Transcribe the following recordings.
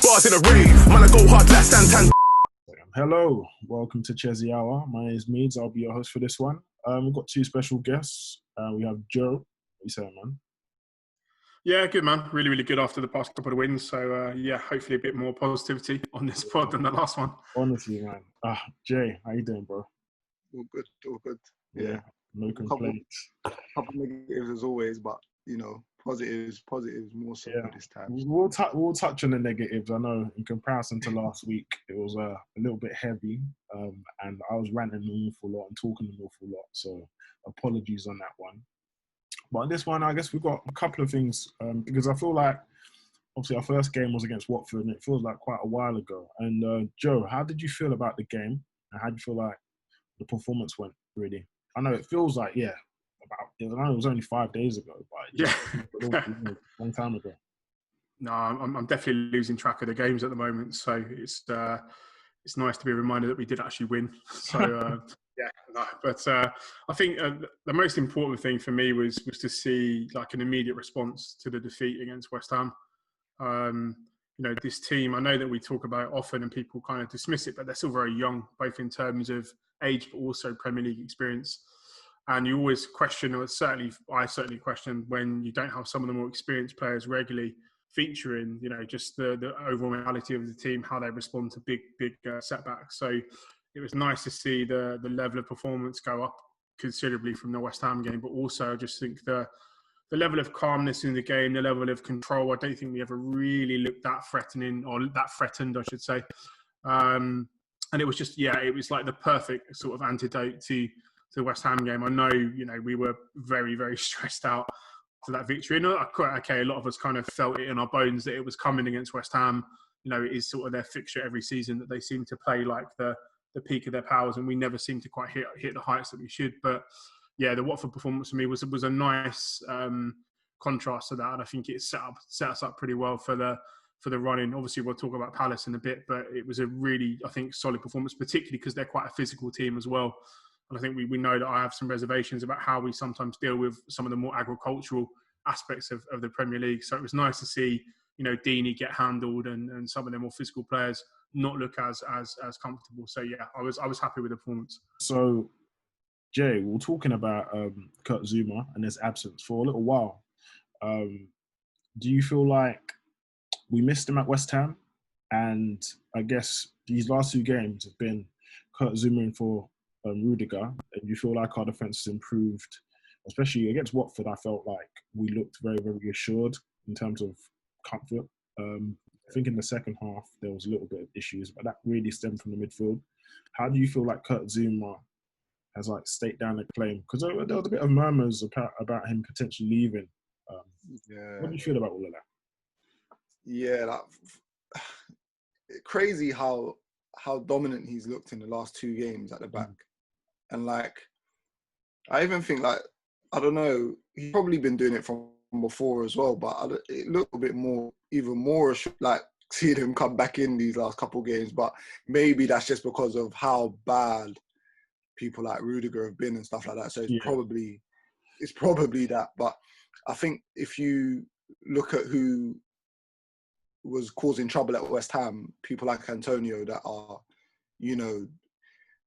Bars in a rave, man, I go hard like Stanton. Hello, welcome to Chessy Hour. My name is Meads. I'll be your host for this one. We've got two special guests. We have Joe. What you saying, man? Yeah, good, man. Really, really good after the past couple of wins. So, hopefully a bit more positivity on this pod than the last one. Honestly, man. Jay, how you doing, bro? All good. Yeah, no complaints. Couple negatives as always, but, positives more so this time. We'll touch on the negatives. I know in comparison to last week, it was a little bit heavy, and I was ranting an awful lot and talking an awful lot. So apologies on that one. But on this one, I guess we've got a couple of things, because I feel like, obviously, our first game was against Watford, and it feels like quite a while ago. And Joe, how did you feel about the game? And how do you feel like the performance went, really? I know it feels like, I know it was only 5 days ago, but a long time ago. No, I'm definitely losing track of the games at the moment. So it's nice to be reminded that we did actually win. So I think the most important thing for me was to see like an immediate response to the defeat against West Ham. This team, I know that we talk about it often and people kind of dismiss it, but they're still very young, both in terms of age, but also Premier League experience. And you always question, or I certainly question when you don't have some of the more experienced players regularly featuring, just the overall mentality of the team, how they respond to big setbacks. So it was nice to see the level of performance go up considerably from the West Ham game, but also I just think the level of calmness in the game, the level of control, I don't think we ever really looked that threatened, I should say. And it was just, it was like the perfect sort of antidote to the West Ham game. I know, we were very, very stressed out to that victory. And a lot of us kind of felt it in our bones that it was coming against West Ham. It is sort of their fixture every season that they seem to play like the peak of their powers, and we never seem to quite hit the heights that we should. But yeah, the Watford performance for me was a nice contrast to that, and I think it set us up pretty well for the run-in. Obviously, we'll talk about Palace in a bit, but it was a really, I think, solid performance, particularly because they're quite a physical team as well. And I think we know that I have some reservations about how we sometimes deal with some of the more agricultural aspects of the Premier League. So it was nice to see, Deeney get handled and some of the more physical players not look as comfortable. So yeah, I was happy with the performance. So Jay, we're talking about Kurt Zouma and his absence for a little while. Do you feel like we missed him at West Ham? And I guess these last two games have been Kurt Zouma in for Rudiger. And you feel like our defence has improved, especially against Watford. I felt like we looked very, very assured in terms of comfort. I think in the second half, there was a little bit of issues, but that really stemmed from the midfield. How do you feel like Kurt Zouma has staked down the claim? Because there was a bit of murmurs about him potentially leaving. What do you feel about all of that? Yeah, crazy how dominant he's looked in the last two games at the back. And I even think I don't know, he's probably been doing it from before as well, but it looked a bit more, even more like seeing him come back in these last couple of games. But maybe that's just because of how bad people like Rudiger have been and stuff like that. So it's probably that. But I think if you look at who was causing trouble at West Ham, people like Antonio that are,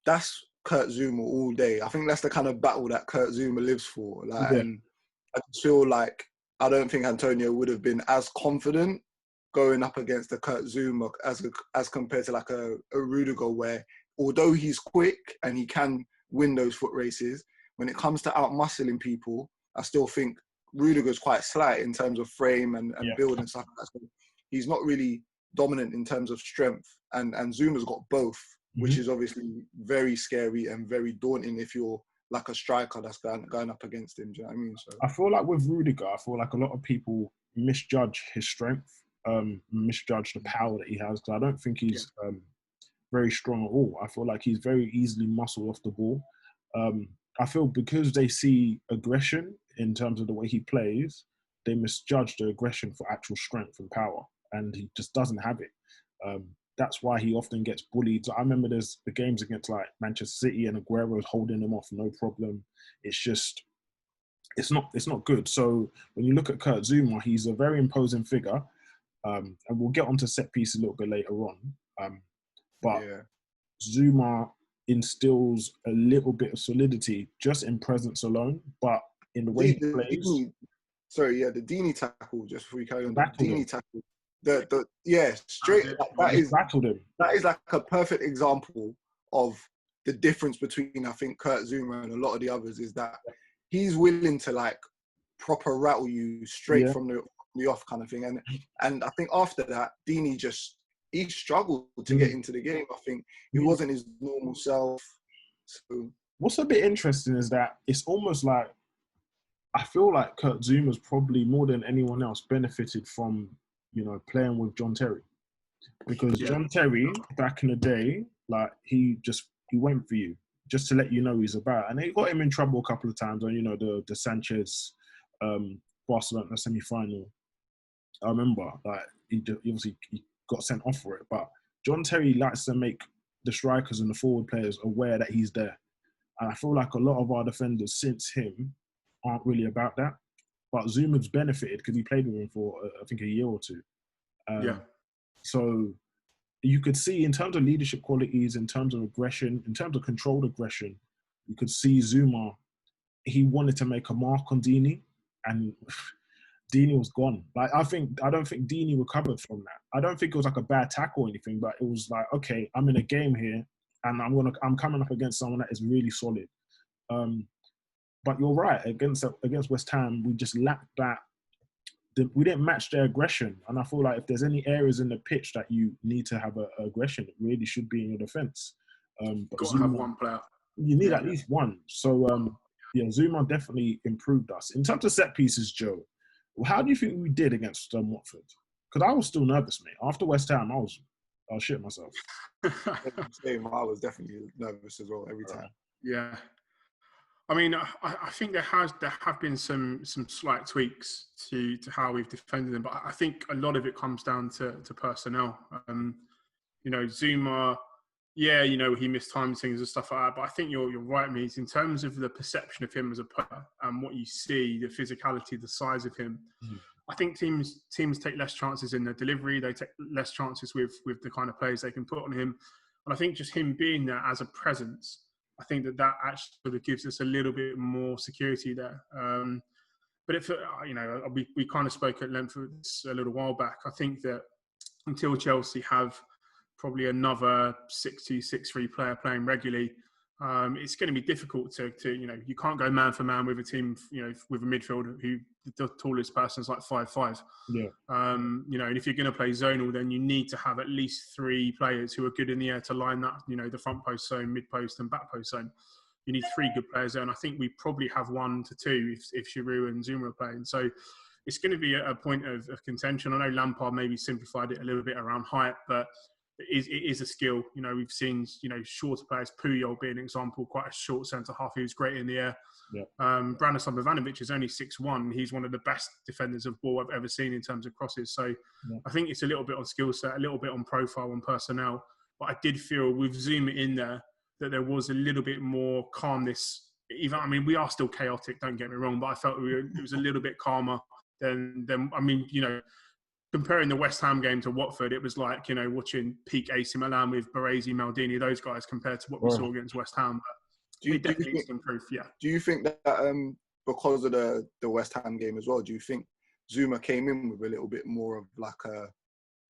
that's Kurt Zouma all day. I think that's the kind of battle that Kurt Zouma lives for. And I just feel like I don't think Antonio would have been as confident going up against the Kurt Zouma as compared to a Rudiger, where although he's quick and he can win those foot races, when it comes to out-muscling people, I still think Rudiger's quite slight in terms of frame and build and stuff like that. So he's not really dominant in terms of strength. And Zuma's got both, which is obviously very scary and very daunting if you're like a striker that's going up against him. Do you know what I mean? So I feel like with Rudiger, I feel like a lot of people misjudge his strength, misjudge the power that he has. Because I don't think he's very strong at all. I feel like he's very easily muscled off the ball. I feel because they see aggression in terms of the way he plays, they misjudge the aggression for actual strength and power, and he just doesn't have it. That's why he often gets bullied. I remember there's the games against Manchester City and Aguero's holding him off, no problem. It's just, it's not good. So when you look at Kurt Zouma, he's a very imposing figure, And we'll get onto set piece a little bit later on. But Yeah. Zuma instills a little bit of solidity just in presence alone, but in the way he plays. The Deeney tackle, just before we carry on, the Deeney tackle. Straight. Battled him. That is like a perfect example of the difference between, I think, Kurt Zuma and a lot of the others, is that he's willing to like proper rattle you straight from the off kind of thing. And I think after that, Deeney he struggled to get into the game. I think he wasn't his normal self. So what's a bit interesting is that it's almost like, I feel like Kurt Zuma's probably more than anyone else benefited from, playing with John Terry. Because John Terry, back in the day, like he went for you just to let you know he's about. And it got him in trouble a couple of times on, the Sanchez Barcelona semi-final. I remember, like, he got sent off for it. But John Terry likes to make the strikers and the forward players aware that he's there. And I feel like a lot of our defenders since him aren't really about that. But Zuma's benefited because he played with him for, I think, a year or two. So you could see in terms of leadership qualities, in terms of aggression, in terms of controlled aggression, you could see Zuma, he wanted to make a mark on Deeney, and Deeney was gone. Like, I don't think Deeney recovered from that. I don't think it was like a bad tackle or anything, but it was like, okay, I'm in a game here, and I'm coming up against someone that is really solid. But you're right, against West Ham, we just lacked that. We didn't match their aggression, and I feel like if there's any areas in the pitch that you need to have aggression, it really should be in your defence. But got to have one player. You need at least one. So Zuma definitely improved us in terms of set pieces. Joe, how do you think we did against Watford? Because I was still nervous, mate. After West Ham, I was shit myself. Same, I was definitely nervous as well every time. Yeah. I mean, I think there have been some slight tweaks to how we've defended them, but I think a lot of it comes down to personnel. Zuma, he missed time things and stuff like that, but I think you're right, mate. In terms of the perception of him as a player and what you see, the physicality, the size of him, I think teams take less chances in their delivery. They take less chances with the kind of players they can put on him, and I think just him being there as a presence, I think that actually sort of gives us a little bit more security there. But if we kind of spoke at length of this a little while back. I think that until Chelsea have probably another 6-2-6-3 player playing regularly, it's going to be difficult to you can't go man for man with a team, with a midfield who the tallest person's like 5'5". Yeah. And if you're going to play zonal, then you need to have at least 3 players who are good in the air to line that, the front post zone, mid post and back post zone. You need 3 good players there, and I think we probably have 1 to 2 if Giroud and Zuma are playing. So it's going to be a point of contention. I know Lampard maybe simplified it a little bit around height, but it is a skill. We've seen, shorter players, Puyol being an example, quite a short centre-half who's great in the air. Yeah. Branislav Ivanovic is only 6'1". He's one of the best defenders of ball I've ever seen in terms of crosses. So I think it's a little bit on skill set, a little bit on profile and personnel. But I did feel with Zuma in there that there was a little bit more calmness. We are still chaotic, don't get me wrong, but I felt it was a little bit calmer than comparing the West Ham game to Watford, it was like, watching peak AC Milan with Baresi, Maldini, those guys, compared to what we saw against West Ham. But we definitely need to improve, Do you think that because of the West Ham game as well, do you think Zuma came in with a little bit more of like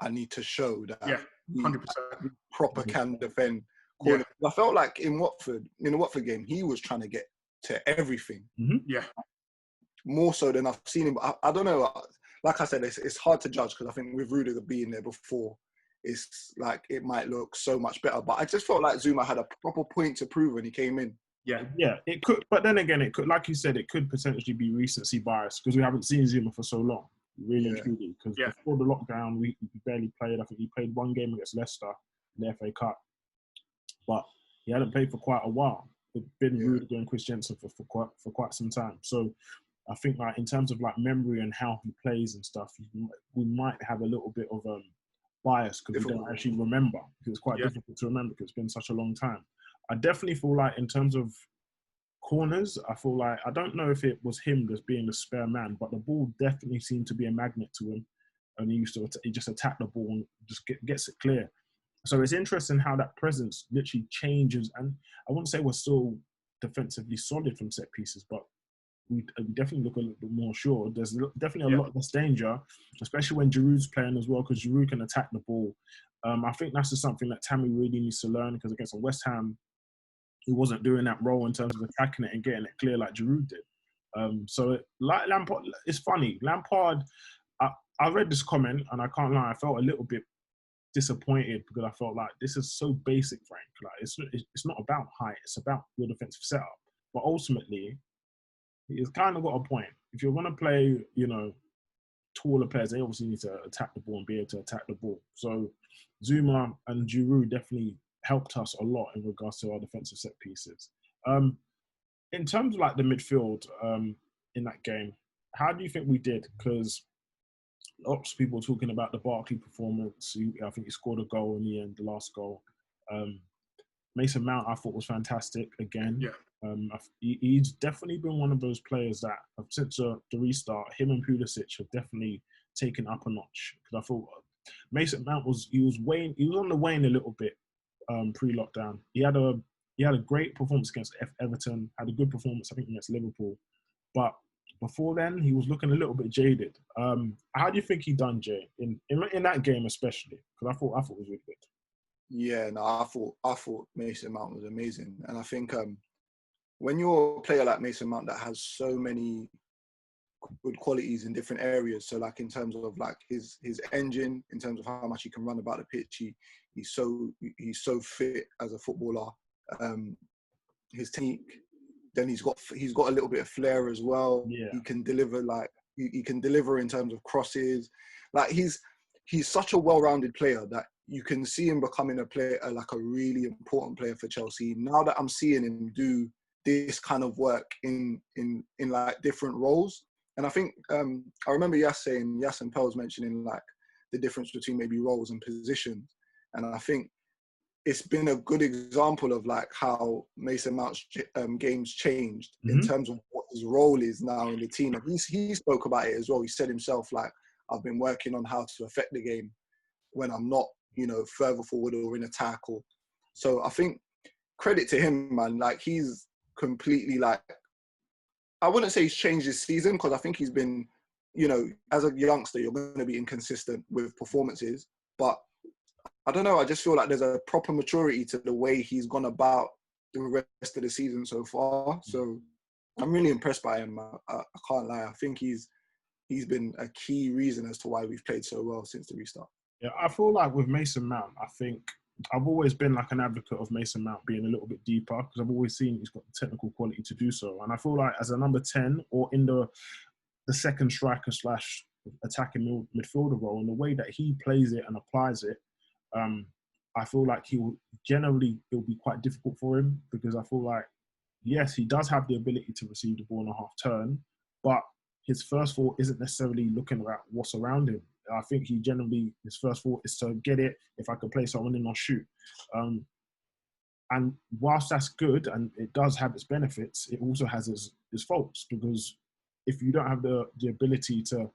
I need to show that 100%. proper can defend? Yeah. I felt like in the Watford game, he was trying to get to everything. Mm-hmm. Yeah. More so than I've seen him. I don't know. Like I said, it's hard to judge because I think with Rudiger being there before, it's like it might look so much better. But I just felt like Zuma had a proper point to prove when he came in. Yeah, it could. But then again, it could, like you said, it could potentially be recency bias because we haven't seen Zuma for so long, really and truly. Because before the lockdown, we barely played. I think he played 1 game against Leicester in the FA Cup, but he hadn't played for quite a while. It's been Rudiger and Christensen for quite some time. So I think, like, in terms of like memory and how he plays and stuff, we might have a little bit of bias because we don't actually remember. Because it's quite difficult to remember because it's been such a long time. I definitely feel like in terms of corners, I feel like, I don't know if it was him just being the spare man, but the ball definitely seemed to be a magnet to him. and he just attack the ball and just gets it clear. So it's interesting how that presence literally changes. And I wouldn't say we're still defensively solid from set pieces, but we definitely look a little bit more sure. There's definitely a lot less danger, especially when Giroud's playing as well, because Giroud can attack the ball. I think that's just something that Tammy really needs to learn, because against West Ham, he wasn't doing that role in terms of attacking it and getting it clear like Giroud did. Like Lampard, it's funny. Lampard, I read this comment and I can't lie, I felt a little bit disappointed, because I felt like this is so basic, Frank. Like it's not about height, it's about your defensive setup. But ultimately, he's kind of got a point. If you're going to play, taller players, they obviously need to attack the ball and be able to attack the ball. So Zuma and Giroud definitely helped us a lot in regards to our defensive set pieces. In terms of like the midfield in that game, how do you think we did? Because lots of people were talking about the Barkley performance. I think he scored a goal in the end, the last goal. Mason Mount, I thought, was fantastic again. Yeah. He's definitely been one of those players that, since the restart, him and Pulisic have definitely taken up a notch. Because I thought Mason Mount was on the wane a little bit pre-lockdown. He had a great performance against Everton. Had a good performance, I think, against Liverpool. But before then, he was looking a little bit jaded. How do you think he done, Jay, in that game especially? Because I thought it was really good. Yeah, no, I thought Mason Mount was amazing, and I think when you're a player like Mason Mount that has so many good qualities in different areas, so like in terms of like his engine, in terms of how much he can run about the pitch, he's so fit as a footballer. His technique, then he's got a little bit of flair as well. Yeah. He can deliver he can deliver in terms of crosses. Like he's such a well-rounded player that you can see him becoming a player, like a really important player for Chelsea. Now that I'm seeing him do this kind of work in like different roles, and I think I remember Yas and Pels mentioning like the difference between maybe roles and positions, and I think it's been a good example of like how Mason Mount's game's changed in terms of what his role is now in the team. And he spoke about it as well. He said himself, like, I've been working on how to affect the game when I'm not, further forward or in attack. So I think credit to him, man. Like, he's completely like, I wouldn't say he's changed his season, because I think he's been, as a youngster, you're going to be inconsistent with performances. But I don't know, I just feel like there's a proper maturity to the way he's gone about the rest of the season so far. So I'm really impressed by him. I can't lie. I think he's been a key reason as to why we've played so well since the restart. Yeah, I feel like with Mason Mount, I think I've always been like an advocate of Mason Mount being a little bit deeper, because I've always seen he's got the technical quality to do so. And I feel like as a number 10 or in the second striker / attacking midfielder role, and the way that he plays it and applies it, I feel like it'll be quite difficult for him, because I feel like, yes, he does have the ability to receive the ball in a half turn, but his first thought isn't necessarily looking at what's around him. I think his first thought is to get it. If I can play someone in, I'll shoot. And whilst that's good and it does have its benefits, it also has its faults, because if you don't have the ability to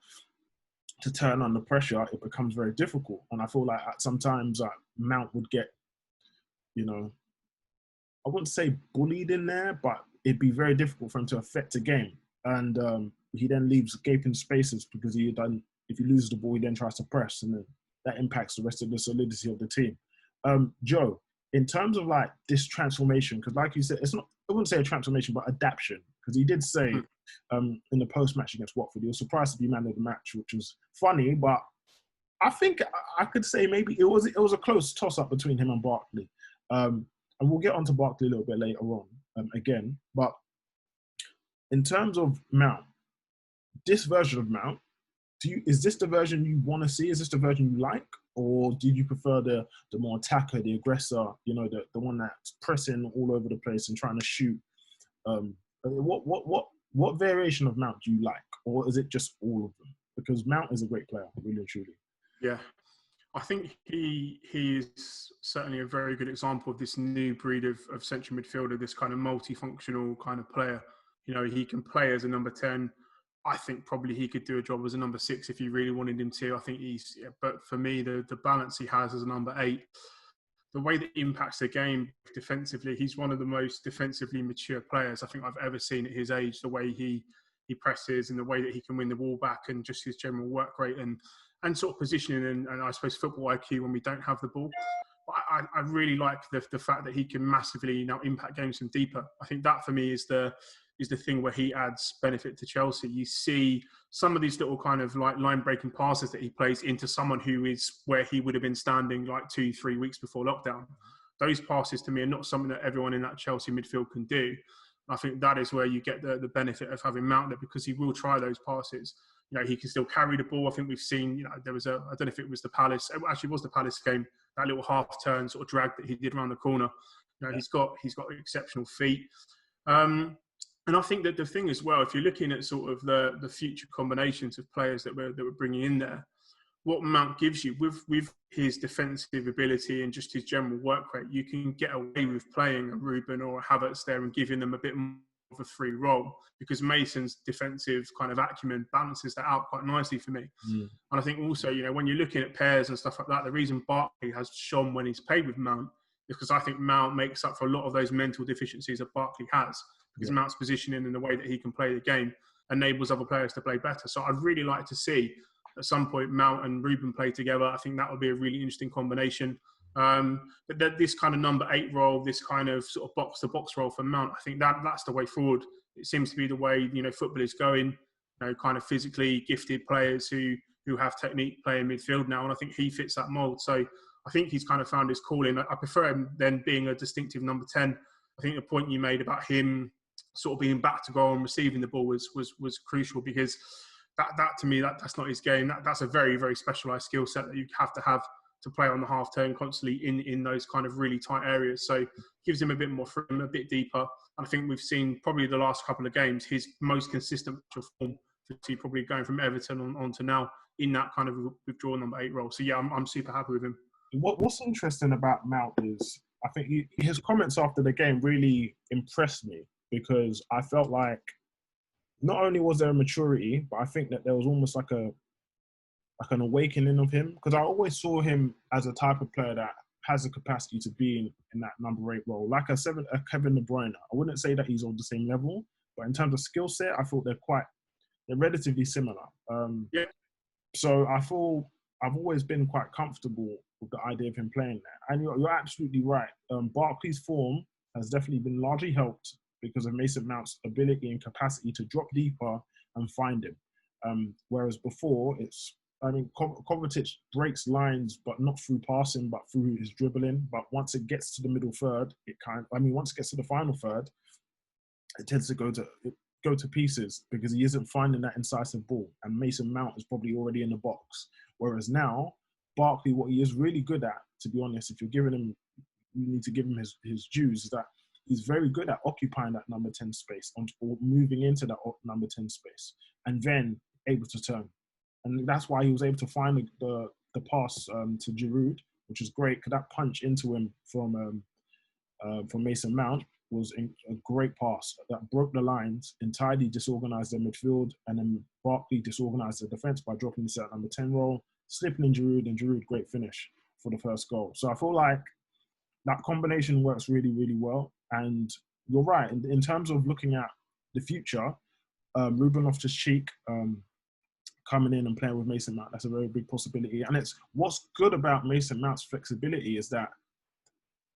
turn under pressure, it becomes very difficult. And I feel like sometimes Mount would get, I wouldn't say bullied in there, but it'd be very difficult for him to affect a game. And he then leaves gaping spaces, because if he loses the ball, he then tries to press, and then that impacts the rest of the solidity of the team. Joe, in terms of like this transformation, because like you said, it's not, I wouldn't say a transformation, but adaptation. Because he did say in the post-match against Watford, he was surprised to be man of the match, which was funny, but I think I could say maybe it was a close toss-up between him and Barkley. And we'll get onto Barkley a little bit later on again. But in terms of Mount, this version of Mount, is this the version you want to see? Is this the version you like? Or do you prefer the more attacker, the aggressor, the one that's pressing all over the place and trying to shoot? What variation of Mount do you like? Or is it just all of them? Because Mount is a great player, really and truly. Yeah. I think he is certainly a very good example of this new breed of central midfielder, this kind of multifunctional kind of player. He can play as a number 10. I think probably he could do a job as a number 6 if you really wanted him to. I think but for me, the balance he has as a number 8, the way that he impacts the game defensively, he's one of the most defensively mature players I think I've ever seen at his age. The way he presses and the way that he can win the ball back, and just his general work rate and sort of positioning and I suppose football IQ when we don't have the ball. I really like the fact that he can massively now impact games from deeper. I think that for me is the thing where he adds benefit to Chelsea. You see some of these little kind of like line-breaking passes that he plays into someone who is where he would have been standing like 2-3 weeks before lockdown. Those passes to me are not something that everyone in that Chelsea midfield can do. I think that is where you get the benefit of having Mount there, because he will try those passes. He can still carry the ball. I think we've seen, there was I don't know if it was the Palace, it actually was the Palace game, that little half-turn sort of drag that he did around the corner. He's got exceptional feet. And I think that the thing as well, if you're looking at sort of the future combinations of players that we're bringing in there, what Mount gives you with his defensive ability and just his general work rate, you can get away with playing a Ruben or a Havertz there and giving them a bit more of a free role, because Mason's defensive kind of acumen balances that out quite nicely for me. And I think also, when you're looking at pairs and stuff like that, the reason Barkley has shone when he's played with Mount is because I think Mount makes up for a lot of those mental deficiencies that Barkley has, because Mount's positioning and the way that he can play the game enables other players to play better. So I'd really like to see at some point Mount and Ruben play together. I think that would be a really interesting combination. But this kind of number 8 role, this kind of sort of box-to-box role for Mount, I think that's the way forward. It seems to be the way football is going. Kind of physically gifted players who have technique play in midfield now, and I think he fits that mould. So I think he's kind of found his calling. I prefer him than being a distinctive number 10. I think the point you made about him sort of being back to goal and receiving the ball was crucial, because that to me, that's not his game. That's a very, very specialised skill set that you have to play on the half turn constantly in those kind of really tight areas. So gives him a bit more freedom, a bit deeper. And I think we've seen probably the last couple of games his most consistent form, probably going from Everton on to now in that kind of withdrawn number 8 role. So yeah, I'm super happy with him. What's interesting about Mount is I think his comments after the game really impressed me, because I felt like not only was there a maturity, but I think that there was almost like an awakening of him, because I always saw him as a type of player that has the capacity to be in that number 8 role, like a Kevin De Bruyne. I wouldn't say that he's on the same level, but in terms of skill set, I thought they're relatively similar. So I feel I've always been quite comfortable with the idea of him playing there. And you're absolutely right. Barkley's form has definitely been largely helped because of Mason Mount's ability and capacity to drop deeper and find him. Whereas before, Kovacic breaks lines, but not through passing, but through his dribbling. But once it gets to the middle third, once it gets to the final third, it tends to go to pieces, because he isn't finding that incisive ball. And Mason Mount is probably already in the box. Whereas now, Barkley, what he is really good at, to be honest, if you're giving him, you need to give him his dues, is that he's very good at occupying that number 10 space or moving into that number 10 space and then able to turn. And that's why he was able to find the pass to Giroud, which is great, because that punch into him from Mason Mount was a great pass that broke the lines, entirely disorganized the midfield, and then Barkley disorganized the defense by dropping this at number 10 role, slipping in Giroud, and Giroud, great finish for the first goal. So I feel like that combination works really, really well. And you're right, in terms of looking at the future, Ruben loftus-cheek coming in and playing with Mason Mount, that's a very big possibility. And what's good about Mason Mount's flexibility is that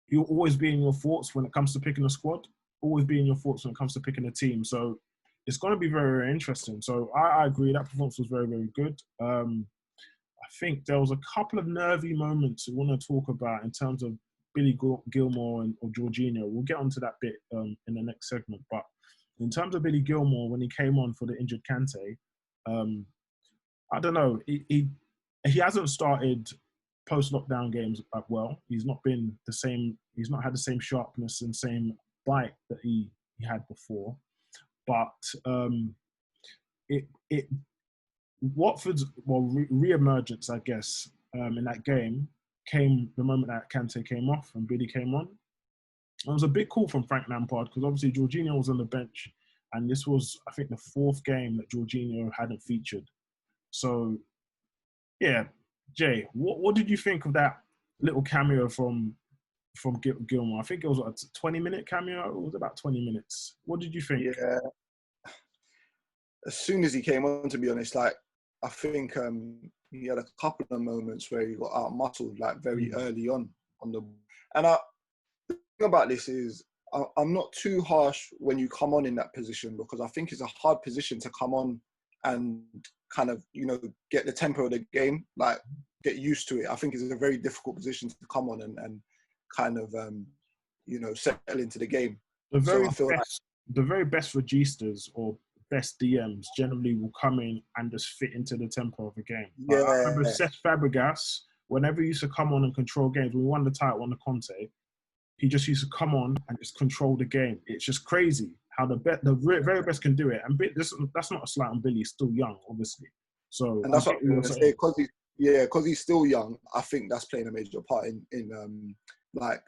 he'll always be in your thoughts when it comes to picking a squad, always be in your thoughts when it comes to picking a team. So it's going to be very, very interesting. So I agree, that performance was very, very good. I think there was a couple of nervy moments we want to talk about in terms of Billy Gilmore or Jorginho. We'll get onto that bit in the next segment. But in terms of Billy Gilmore, when he came on for the injured Kante, I don't know. He hasn't started post-lockdown games that well. He's not been the same. He's not had the same sharpness and same bite that he had before. But Watford's re-emergence, I guess, in that game came the moment that Kante came off and Billy came on. It was a big call from Frank Lampard, because obviously Jorginho was on the bench and this was, I think, the fourth game that Jorginho hadn't featured. So, yeah, Jay, what did you think of that little cameo from Gilmore? I think it was a 20-minute cameo. It was about 20 minutes. What did you think? Yeah. As soon as he came on, to be honest, like, I think he had a couple of moments where he got out-muscled, like, very early on the... And the thing about this is, I'm not too harsh when you come on in that position, because I think it's a hard position to come on and kind of, get the tempo of the game, like, get used to it. I think it's a very difficult position to come on and kind of, settle into the game. The very So I feel the very best registas or best DMs generally will come in and just fit into the tempo of the game. Yeah. I remember Cesc Fabregas, whenever he used to come on and control games, we won the title under Conte, he just used to come on and just control the game. It's just crazy how the very best can do it. And that's not a slight on Billy. He's still young, obviously. So, and that's what I'm going to say, because he's still young. I think that's playing a major part in like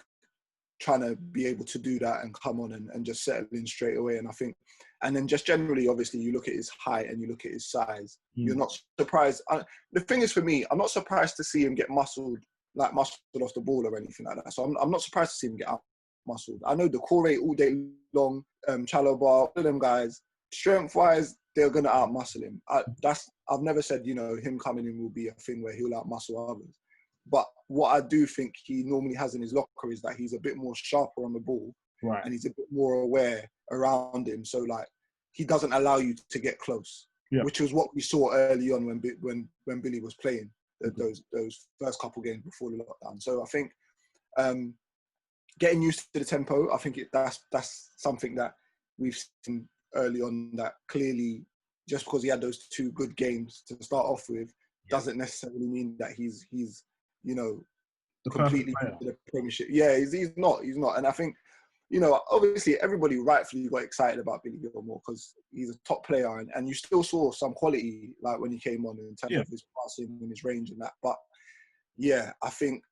trying to be able to do that and come on and just settle in straight away. And I think, and then just generally, obviously, you look at his height and you look at his size. You're not surprised. The thing is, for me, I'm not surprised to see him get muscled off the ball or anything like that. So I'm not surprised to see him get out muscled. I know the core rate all day long, Chalobah, all of them guys, strength-wise, they're going to out-muscle him. I've never said, him coming in will be a thing where he'll out-muscle others. But what I do think he normally has in his locker is that he's a bit more sharper on the ball, right, and he's a bit more aware around him. So, like, he doesn't allow you to get close, which was what we saw early on when Billy was playing those first couple games before the lockdown. So I think getting used to the tempo, I think that's something that we've seen early on, that clearly just because he had those two good games to start off with doesn't necessarily mean that he's completely into the Premiership. Yeah, he's not. And I think, obviously everybody rightfully got excited about Billy Gilmore because he's a top player, and you still saw some quality like when he came on in terms of his passing and his range and that. But yeah, I think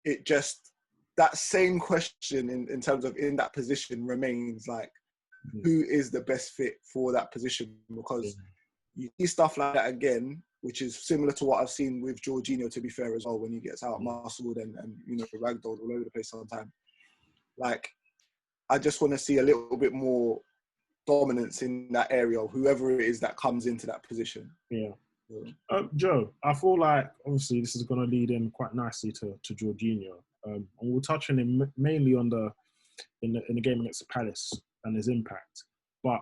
it just, that same question in terms of in that position remains, like, who is the best fit for that position? Because you see stuff like that again, which is similar to what I've seen with Jorginho, to be fair, as well, when he gets out muscled and ragdolled all over the place sometimes. Like, I just want to see a little bit more dominance in that area of whoever it is that comes into that position. Yeah. Joe, I feel like obviously this is going to lead in quite nicely to Jorginho, and we'll touch on him mainly on in the game against Palace and his impact. But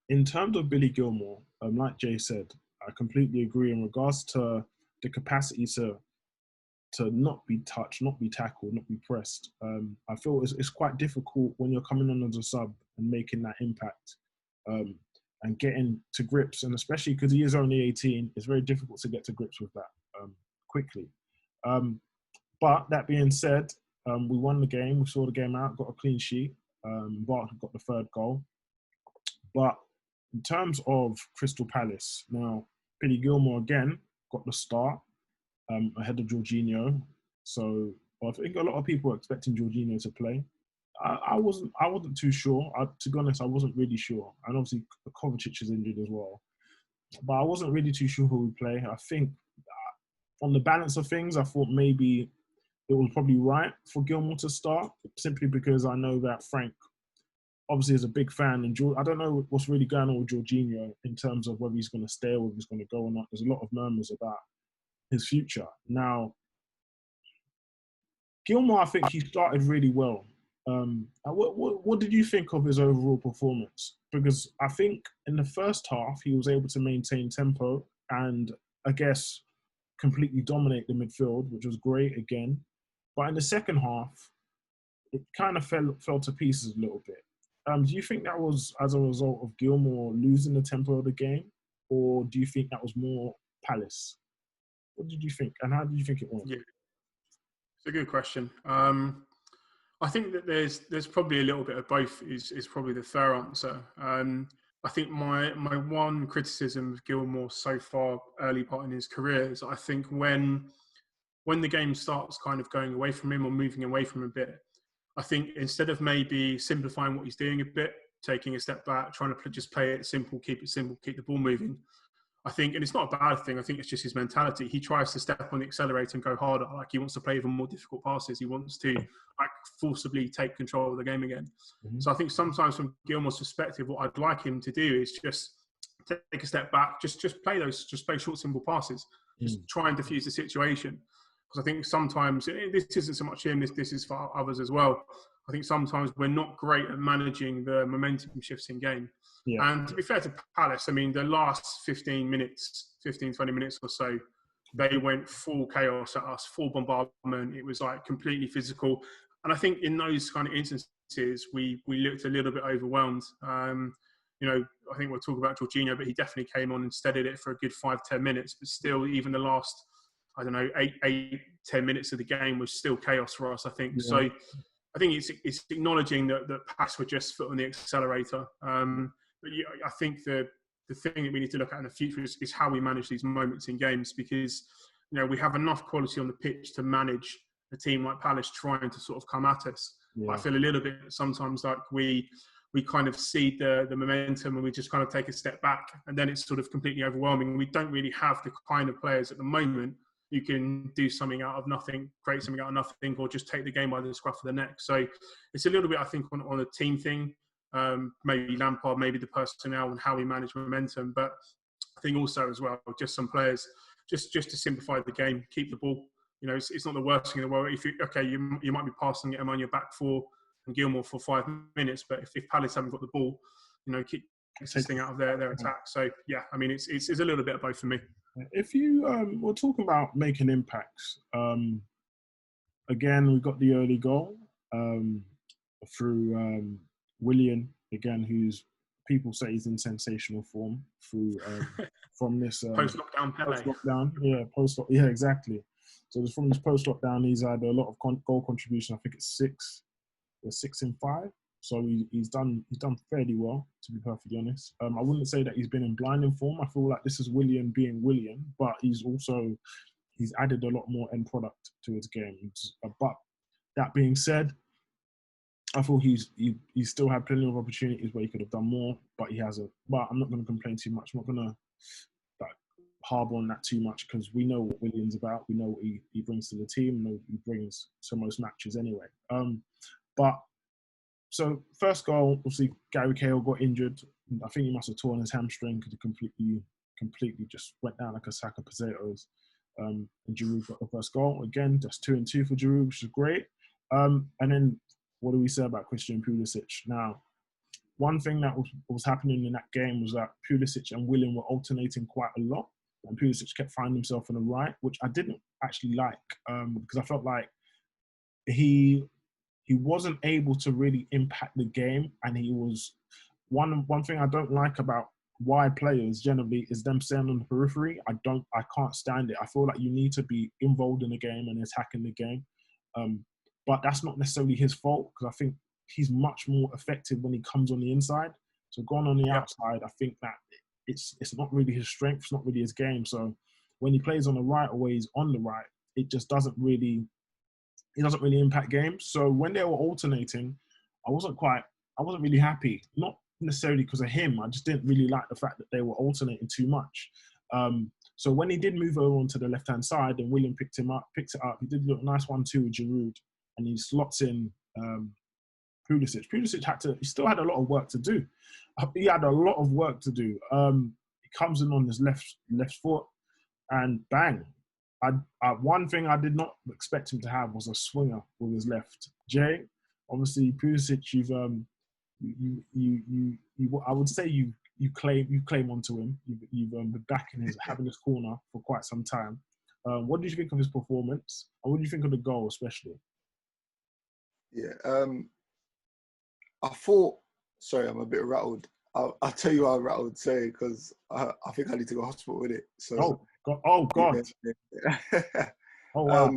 in terms of Billy Gilmore, like Jay said, I completely agree in regards to the capacity to not be touched, not be tackled, not be pressed. I feel it's quite difficult when you're coming on as a sub and making that impact and getting to grips. And especially because he is only 18, it's very difficult to get to grips with that quickly. But that being said, we won the game. We saw the game out, got a clean sheet. Barkley got the third goal. But in terms of Crystal Palace, now, Billy Gilmore again got the start ahead of Jorginho. So I think a lot of people were expecting Jorginho to play. I wasn't too sure. To be honest, I wasn't really sure. And obviously Kovacic is injured as well. But I wasn't really too sure who would play. I think on the balance of things, I thought maybe it was probably right for Gilmore to start, simply because I know that Frank obviously is a big fan. And I don't know what's really going on with Jorginho in terms of whether he's going to stay or whether he's going to go or not. There's a lot of murmurs about his future. Now, Gilmore, I think he started really well. What did you think of his overall performance? Because I think in the first half, he was able to maintain tempo and, I guess, completely dominate the midfield, which was great again. But in the second half, it kind of fell to pieces a little bit. Do you think that was as a result of Gilmore losing the tempo of the game? Or do you think that was more Palace? What did you think? And how did you think it went? Yeah, it's a good question. I think that there's probably a little bit of both is probably the fair answer. I think my one criticism of Gilmore so far, early part in his career, is I think when the game starts kind of going away from him or moving away from him a bit, I think instead of maybe simplifying what he's doing a bit taking a step back, trying to just play it simple, keep the ball moving. I think, and it's not a bad thing, I think it's just his mentality. He tries to step on the accelerator and go harder. Like, he wants to play even more difficult passes. He wants to forcibly take control of the game again. Mm-hmm. So I think sometimes from Gilmour's perspective, what I'd like him to do is just take a step back, just play short, simple passes. Just try and diffuse the situation. Because I think sometimes, this isn't so much him, this is for others as well. I think sometimes we're not great at managing the momentum shifts in game. Yeah. And to be fair to Palace, I mean, the last 15, 20 minutes or so, they went full chaos at us, full bombardment. It was like completely physical. And I think in those kind of instances, we looked a little bit overwhelmed. You know, I think we'll talk about Jorginho, but he definitely came on and steadied it for a good 5-10 minutes. But still, even the last, 8-10 minutes of the game was still chaos for us, I think. Yeah. So I think it's acknowledging that Palace were just foot on the accelerator. But yeah, I think the thing that we need to look at in the future is how we manage these moments in games, because, you know, we have enough quality on the pitch to manage a team like Palace trying to sort of come at us. Yeah. I feel a little bit sometimes like we kind of see the momentum and we just kind of take a step back, and then it's sort of completely overwhelming. We don't really have the kind of players at the moment who can do something out of nothing, create something out of nothing, or just take the game by the scruff of the neck. So it's a little bit, I think, on a team thing. Maybe Lampard, maybe the personnel and how we manage momentum. But I think also as well, just some players, just to simplify the game, keep the ball. You know, it's not the worst thing in the world. If you might be passing it on your back four and Gilmour for 5 minutes, but if Palace haven't got the ball, you know, keep this thing out of their attack. So yeah, I mean, it's a little bit of both for me. If you we're talking about making impacts, again, we got the early goal through Willian, again, who's people say he's in sensational form through from this post-lockdown Pele. Yeah, exactly. So from this post-lockdown, he's had a lot of goal contribution. I think it's 6 in 5. So he's done fairly well, to be perfectly honest. I wouldn't say that he's been in blinding form. I feel like this is Willian being Willian, but he's added a lot more end product to his game. But that being said, I feel he still had plenty of opportunities where he could have done more, but he hasn't. But I'm not going to complain too much. I'm not going to harbour on that too much, because we know what Willian's about. We know what he brings to the team. We know what he brings to most matches anyway. So first goal, obviously Gary Cahill got injured. I think he must have torn his hamstring because he completely just went down like a sack of potatoes. And Giroud got the first goal. Again, just 2-2 for Giroud, which is great. And then what do we say about Christian Pulisic? Now, one thing that was happening in that game was that Pulisic and Willian were alternating quite a lot. And Pulisic kept finding himself on the right, which I didn't actually like, because I felt like he wasn't able to really impact the game, and he was one thing I don't like about wide players generally is them staying on the periphery. I can't stand it. I feel like you need to be involved in the game and attacking the game, but that's not necessarily his fault, because I think he's much more effective when he comes on the inside. So going on the outside, I think that it's not really his strength. It's not really his game. So when he plays on the right or when he's on the right, it just doesn't really impact games. So when they were alternating, I wasn't really happy. Not necessarily because of him. I just didn't really like the fact that they were alternating too much. So when he did move over onto the left-hand side and Willian picked it up, he did a nice 1-2 with Giroud, and he slots in Pulisic. Pulisic he still had a lot of work to do. He had a lot of work to do. He comes in on his left foot, and bang. One thing I did not expect him to have was a swinger with his left. Jay, obviously Pulisic, I would say you claim onto him. You've been backing having his corner for quite some time. What did you think of his performance? And what do you think of the goal, especially? Yeah, I thought. Sorry, I'm a bit rattled. I'll tell you how I'm rattled, sorry, because I think I need to go to hospital with it. So. Oh God! Yeah. Oh wow!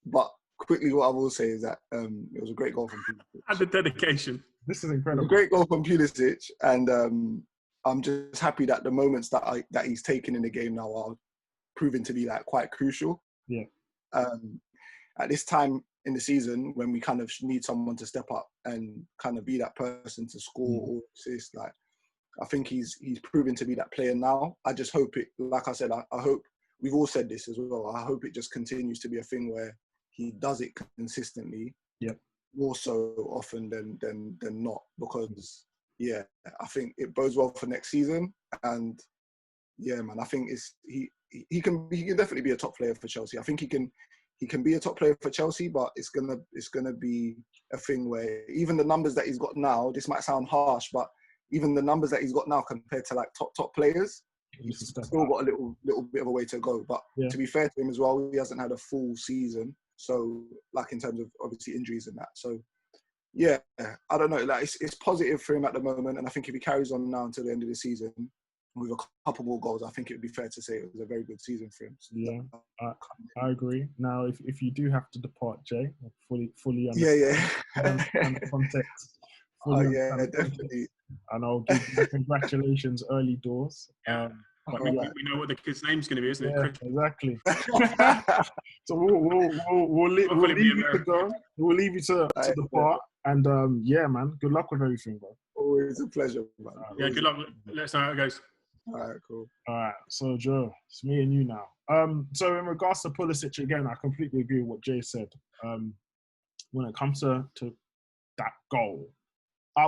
But quickly, what I will say is that it was a great goal from Pulisic. And the dedication. This is incredible. A great goal from Pulisic, and I'm just happy that the moments that he's taken in the game now are proving to be quite crucial. Yeah. At this time in the season, when we kind of need someone to step up and kind of be that person to score or assist. Like, I think he's proven to be that player now. I just hope it, like I said, I hope, we've all said this as well, I hope it just continues to be a thing where he does it consistently, more so often than not, because yeah, I think it bodes well for next season. And yeah, man, I think he can definitely be a top player for Chelsea. I think he can be a top player for Chelsea, but it's gonna be a thing where even the numbers that he's got now, this might sound harsh, but even the numbers that he's got now compared to like top players, he's still got a little bit of a way to go. But to be fair to him as well, he hasn't had a full season, so like in terms of obviously injuries and that. So yeah, I don't know. Like it's positive for him at the moment, and I think if he carries on now until the end of the season with a couple more goals, I think it would be fair to say it was a very good season for him. So yeah, I agree. Now, if you do have to depart, Jay, fully understand the context. Definitely. And I'll give you congratulations early doors. We know what the kid's name's going to be, isn't it? Yeah, exactly. So we'll leave you to go. We'll leave you to depart. And yeah, man, good luck with everything, bro. Always a pleasure, man. Yeah, good luck. Let us know how it goes. All right, cool. All right, so Joe, it's me and you now. So in regards to Pulisic, again, I completely agree with what Jay said. When it comes to that goal,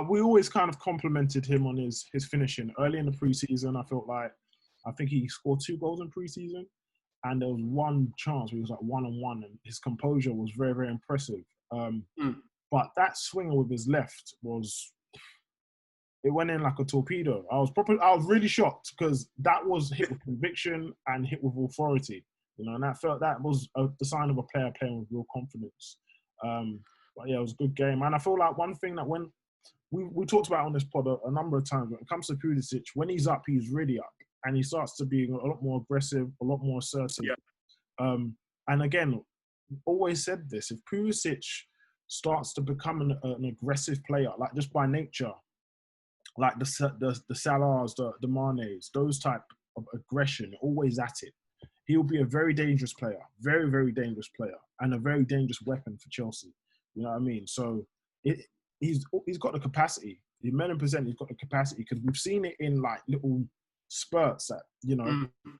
we always kind of complimented him on his finishing. Early in the preseason, I think he scored 2 goals in preseason, and there was one chance where he was like 1-on-1, and his composure was very, very impressive. But that swinger with his left it went in like a torpedo. I was really shocked because that was hit with conviction and hit with authority, and that was the sign of a player playing with real confidence. But yeah, it was a good game, and I feel like one thing that when we talked about on this pod a number of times, when it comes to Pulisic, when he's up, he's really up, and he starts to be a lot more aggressive, a lot more assertive. Yeah. And again, always said this: if Pulisic starts to become an aggressive player, like just by nature, like the Salahs, the Manes, those type of aggression, always at it, he'll be a very dangerous player, very, very dangerous player, and a very dangerous weapon for Chelsea. You know what I mean? So he's got the capacity. He's got the capacity, because we've seen it in like little spurts that,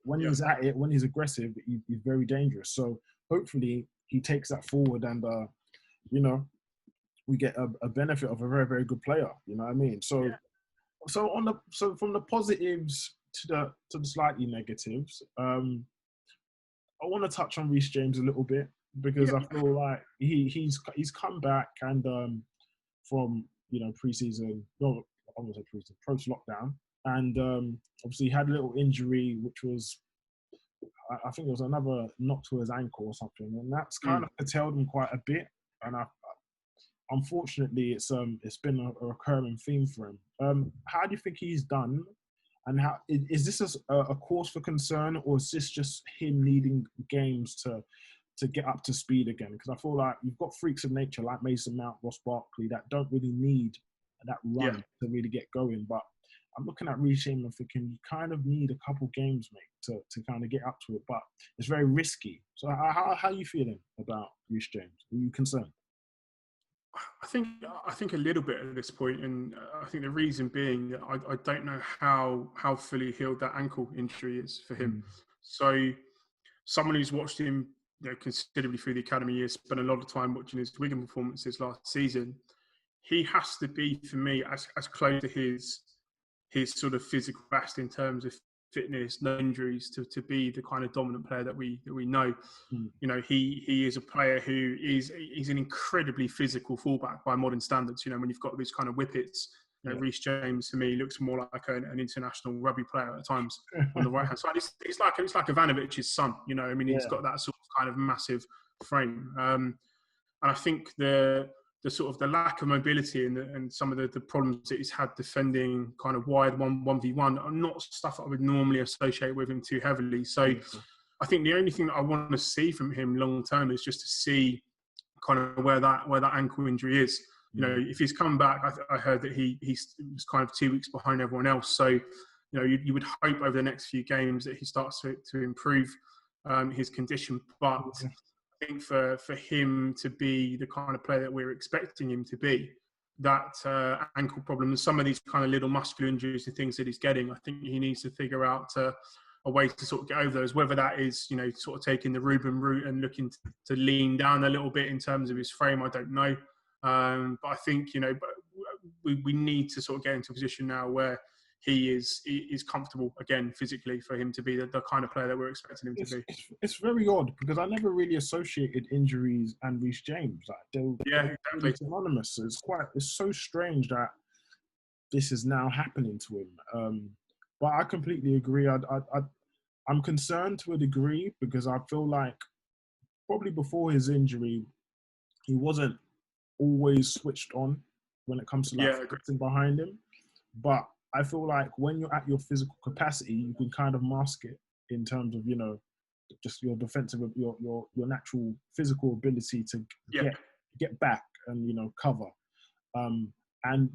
when he's at it, when he's aggressive, he's very dangerous. So hopefully he takes that forward, and we get a benefit of a very, very good player. You know what I mean? So from the positives to the slightly negatives, I want to touch on Reece James a little bit, because I feel like he's come back, and from preseason, no, I won't say preseason, post lockdown, and obviously he had a little injury, which was, I think it was another knock to his ankle or something, and that's kind of curtailed him quite a bit. And unfortunately, it's been a recurring theme for him. How do you think he's done? And how is this a cause for concern, or is this just him needing games to get up to speed again? Because I feel like you've got freaks of nature like Mason Mount, Ross Barkley, that don't really need that run to really get going. But I'm looking at Reece James and thinking you kind of need a couple games, mate, to kind of get up to it. But it's very risky. So how are you feeling about Reece James? Are you concerned? I think a little bit at this point, and I think the reason being that I don't know how fully healed that ankle injury is for him. So someone who's watched him considerably through the academy years, spent a lot of time watching his Wigan performances last season, he has to be, for me, as close to his sort of physical best in terms of fitness, no injuries, to be the kind of dominant player that we know. He is a player who he's an incredibly physical fullback by modern standards. When you've got these kind of whippets, Reece James to me looks more like an international rugby player at times on the right hand side. It's like Ivanovic's son. He's got that sort of kind of massive frame. And I think the sort of the lack of mobility and some of the problems that he's had defending kind of wide 1v1 are not stuff that I would normally associate with him too heavily. So I think the only thing that I want to see from him long term is just to see kind of where that ankle injury is. If he's come back, I heard that he was kind of 2 weeks behind everyone else. So, you would hope over the next few games that he starts to improve his condition. But I think for him to be the kind of player that we're expecting him to be, that ankle problem and some of these kind of little muscular injuries and things that he's getting. I think he needs to figure out a way to sort of get over those, whether that is, sort of taking the Ruben route and looking to lean down a little bit in terms of his frame. I don't know. But I think, we need to sort of get into a position now where he is comfortable again physically for him to be the kind of player that we're expecting him to be. It's very odd because I never really associated injuries and Reece James. Like they're exactly synonymous. So it's so strange that this is now happening to him. But I completely agree. I'm concerned to a degree because I feel like probably before his injury, he wasn't always switched on when it comes to getting behind him. But I feel like when you're at your physical capacity, you can kind of mask it in terms of, just your defensive, your natural physical ability to get back and, cover. And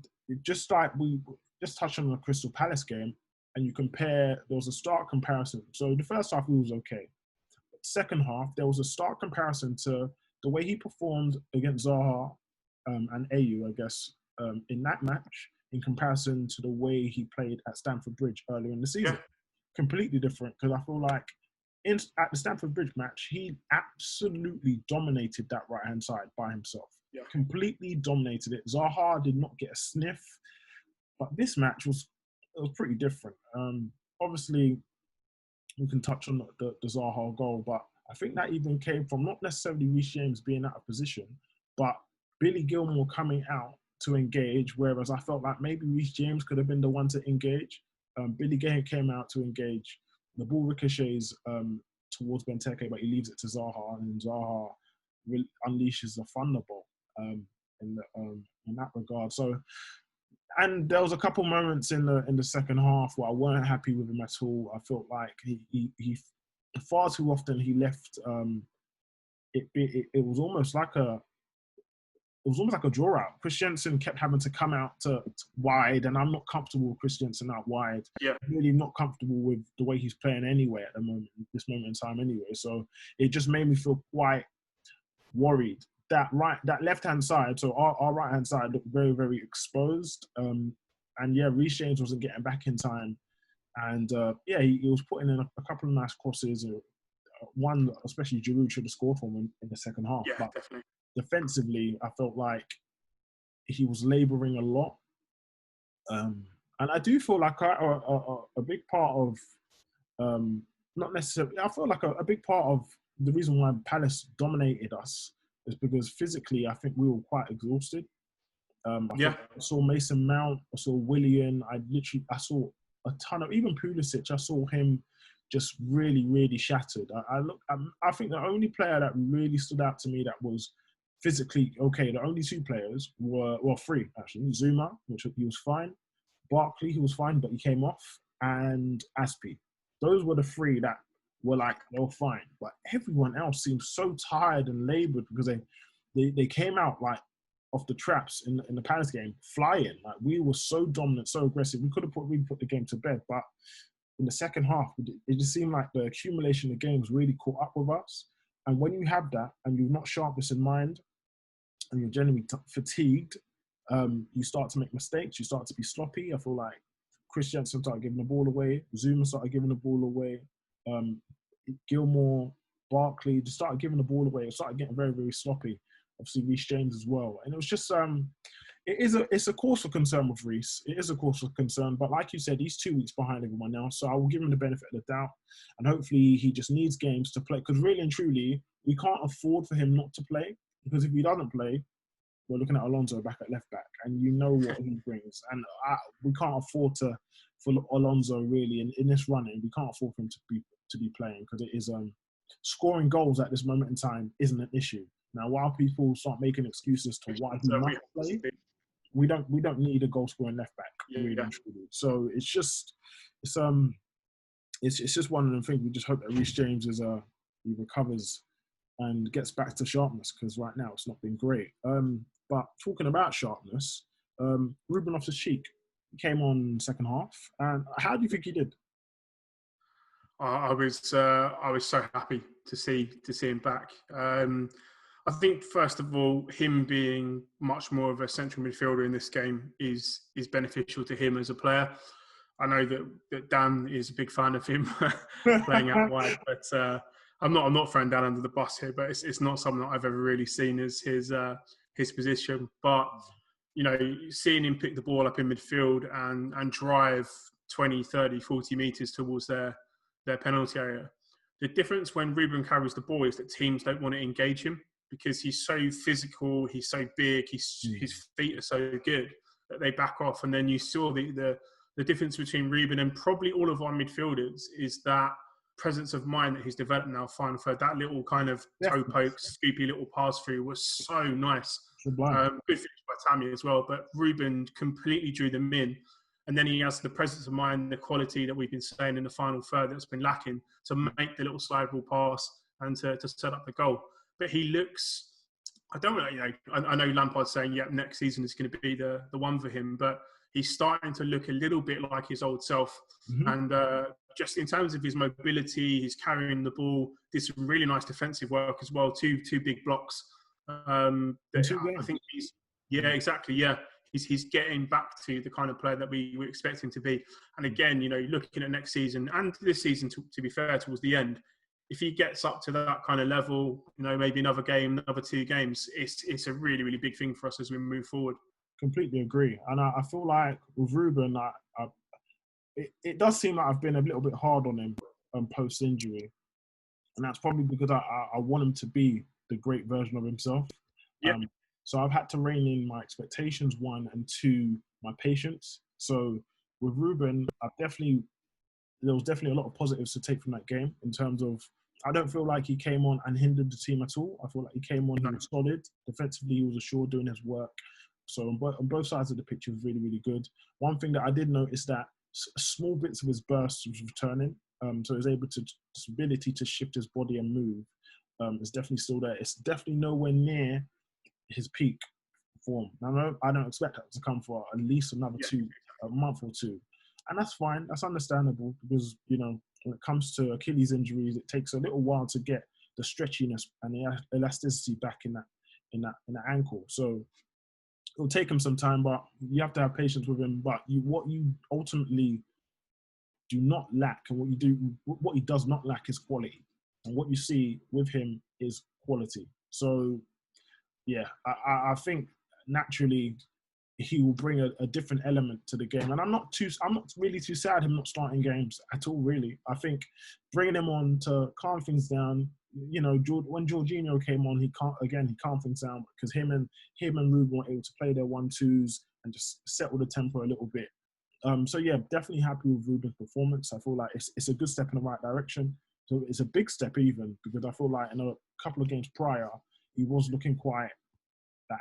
just like we just touched on the Crystal Palace game, and you compare, there was a stark comparison. So the first half, he was okay. But second half, there was a stark comparison to the way he performed against Zaha and AU, I guess, in that match, in comparison to the way he played at Stamford Bridge earlier in the season. Completely different, because I feel like at the Stamford Bridge match, he absolutely dominated that right-hand side by himself. Completely dominated it. Zaha did not get a sniff, but this match was pretty different. Obviously, we can touch on the Zaha goal, but I think that even came from not necessarily Reece James being out of position, but Billy Gilmour coming out to engage, whereas I felt like maybe Reece James could have been the one to engage. Billy came out to engage. The ball ricochets towards Benteke, but he leaves it to Zaha, and Zaha unleashes the thunderbolt in that regard. So, and there was a couple moments in the second half where I weren't happy with him at all. I felt like he far too often he left. It was almost like a draw out. Christensen kept having to come out to wide, and I'm not comfortable with Christensen out wide. Really not comfortable with the way he's playing anyway at the moment, this moment in time anyway. So it just made me feel quite worried. That left-hand side, so our right-hand side looked very, very exposed. And Reece James wasn't getting back in time. And he was putting in a couple of nice crosses. One, especially Giroud, should have scored for him in the second half. Yeah, but definitely. Defensively, I felt like he was labouring a lot. And I do feel like a big part of, not necessarily, I feel like a big part of the reason why Palace dominated us is because physically, I think we were quite exhausted. I saw Mason Mount, I saw Willian, I saw a ton of, even Pulisic, I saw him just really, really shattered. I think the only player that really stood out to me that was physically okay, the only two players were, well, three actually. Zuma, which he was fine. Barkley, he was fine, but he came off. And Aspi. Those were the three that were like, they were fine. But everyone else seemed so tired and laboured because they came out like off the traps in the Palace game, flying. Like we were so dominant, so aggressive. We could have really put the game to bed. But in the second half, it just seemed like the accumulation of games really caught up with us. And when you have that and you've not sharpness in mind and you're generally fatigued, you start to make mistakes. You start to be sloppy. I feel like Christensen started giving the ball away. Zuma started giving the ball away. Gilmour, Barkley just started giving the ball away. It started getting very, very sloppy. Obviously, Reece James as well. And it was just, it's a cause for concern with Reece. It is a cause for concern. But like you said, he's 2 weeks behind everyone now. So I will give him the benefit of the doubt. And hopefully he just needs games to play. Because really and truly, we can't afford for him not to play. Because if he doesn't play, we're looking at Alonso back at left back. And you know what he brings. And we can't afford for Alonso really in this running. We can't afford for him to be playing. Because it is scoring goals at this moment in time isn't an issue. Now, while people start making excuses to why he might play, we don't need a goal scoring left back, really and truly. So it's just one of them things. We just hope that Reece James he recovers and gets back to sharpness, because right now it's not been great. But talking about sharpness, Ruben loftus-cheek came on second half, and how do you think he did? I was so happy to see him back. I think, first of all, him being much more of a central midfielder in this game is beneficial to him as a player. I know that Dan is a big fan of him playing out wide, but I'm not throwing Dan under the bus here. But it's not something that I've ever really seen as his position. But seeing him pick the ball up in midfield and drive 20, 30, 40 meters towards their penalty area. The difference when Ruben carries the ball is that teams don't want to engage him because he's so physical, he's so big, his feet are so good that they back off. And then you saw the difference between Ruben and probably all of our midfielders is that presence of mind that he's developed now. Final third, that little kind of toe poke, scoopy little pass through was so nice. Good finish by Tammy as well, but Ruben completely drew them in. And then he has the presence of mind, the quality that we've been saying in the final third that's been lacking to make the little slide ball pass and to set up the goal. But he looks, I don't know, I know Lampard's saying, yeah, next season is going to be the one for him, but he's starting to look a little bit like his old self. Mm-hmm. And just in terms of his mobility, he's carrying the ball, did some really nice defensive work as well, two big blocks. I think exactly. He's getting back to the kind of player that we expect him to be. And again, looking at next season and this season, to be fair, towards the end, if he gets up to that kind of level, maybe another game, another 2 games, it's a really, really big thing for us as we move forward. Completely agree. And I feel like with Ruben, it does seem like I've been a little bit hard on him post-injury. And that's probably because I want him to be the great version of himself. Yep. So I've had to rein in my expectations, 1, and 2, my patience. So with Ruben, there was definitely a lot of positives to take from that game in terms of, I don't feel like he came on and hindered the team at all. I feel like he came on, he was solid. Defensively, he was assured doing his work. So on both sides of the pitch, he was really, really good. One thing that I did notice that small bits of his burst was returning. So he was able to, his ability to shift his body and move is definitely still there. It's definitely nowhere near his peak form. I don't expect that to come for at least a month or 2. And that's fine. That's understandable because, when it comes to Achilles injuries, it takes a little while to get the stretchiness and the elasticity back in that ankle. So it'll take him some time, but you have to have patience with him. But what you ultimately do not lack and what he does not lack is quality. And what you see with him is quality. So yeah, I think naturally he will bring a different element to the game. And I'm not really too sad him not starting games at all, really. I think bringing him on to calm things down, when Jorginho came on, he calmed things down because him and Ruben were able to play their 1-2s and just settle the tempo a little bit. So yeah, definitely happy with Ruben's performance. I feel like it's a good step in the right direction. So it's a big step even because I feel like in a couple of games prior, he was looking quite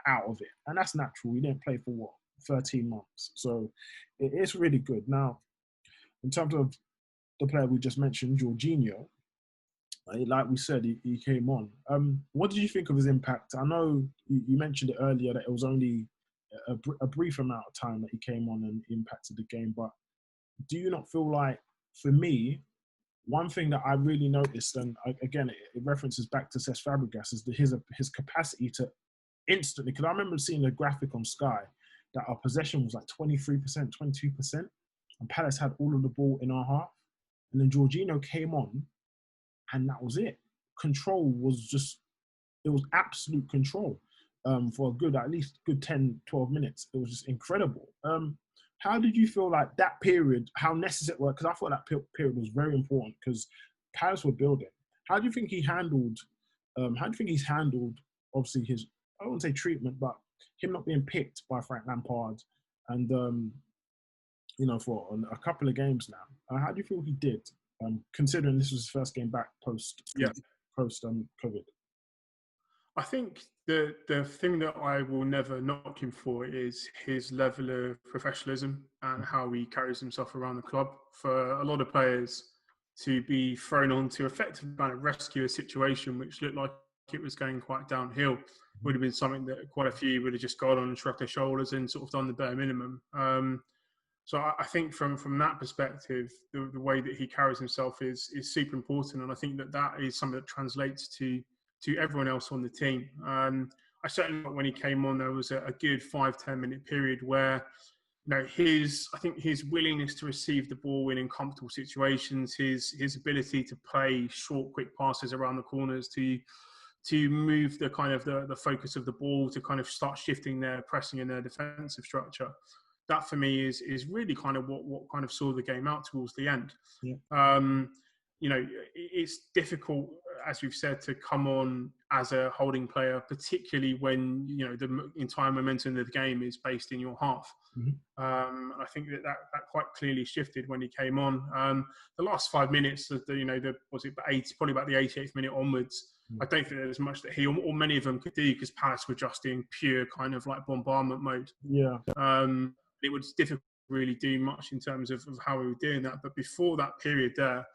out of it. And that's natural. He didn't play for 13 months. So it's really good. Now, in terms of the player we just mentioned, Jorginho, like we said, he came on. What did you think of his impact? I know you mentioned it earlier that it was only a brief amount of time that he came on and impacted the game. But do you not feel like, for me, one thing that I really noticed, and again, it references back to Cesc Fabregas, is his capacity to instantly, because I remember seeing a graphic on Sky that our possession was like 23%, 22%, and Palace had all of the ball in our half. And then Jorginho came on, and that was it. Control was it was absolute control for at least good 10, 12 minutes. It was just incredible. How did you feel like that period, how necessary it was? Because I thought that period was very important because Palace were building. How do you think he's handled, obviously his, I wouldn't say treatment, but him not being picked by Frank Lampard and, for a couple of games now? How do you feel he did, considering this was his first game back post-COVID? I think the thing that I will never knock him for is his level of professionalism and how he carries himself around the club. For a lot of players to be thrown on to effectively kind of rescue a situation which looked like it was going quite downhill would have been something that quite a few would have just gone on and shrugged their shoulders and sort of done the bare minimum. So I think from that perspective, the way that he carries himself is super important. And I think that is something that translates to to everyone else on the team. I certainly thought when he came on, there was a good 5-10 minute period where, you know, I think his willingness to receive the ball in comfortable situations, his ability to play short, quick passes around the corners, to move the kind of the focus of the ball, to kind of start shifting their pressing and their defensive structure. That for me is really kind of what kind of saw the game out towards the end. Yeah. You know, it's difficult, as we've said, to come on as a holding player, particularly when, you know, the entire momentum of the game is based in your half. Mm-hmm. I think that quite clearly shifted when he came on. The last 5 minutes, probably about the 88th minute onwards, I don't think there's much that he or many of them could do, because Palace were just in pure kind of like bombardment mode. Yeah. It was difficult to really do much in terms of how we were doing that. But before that period there,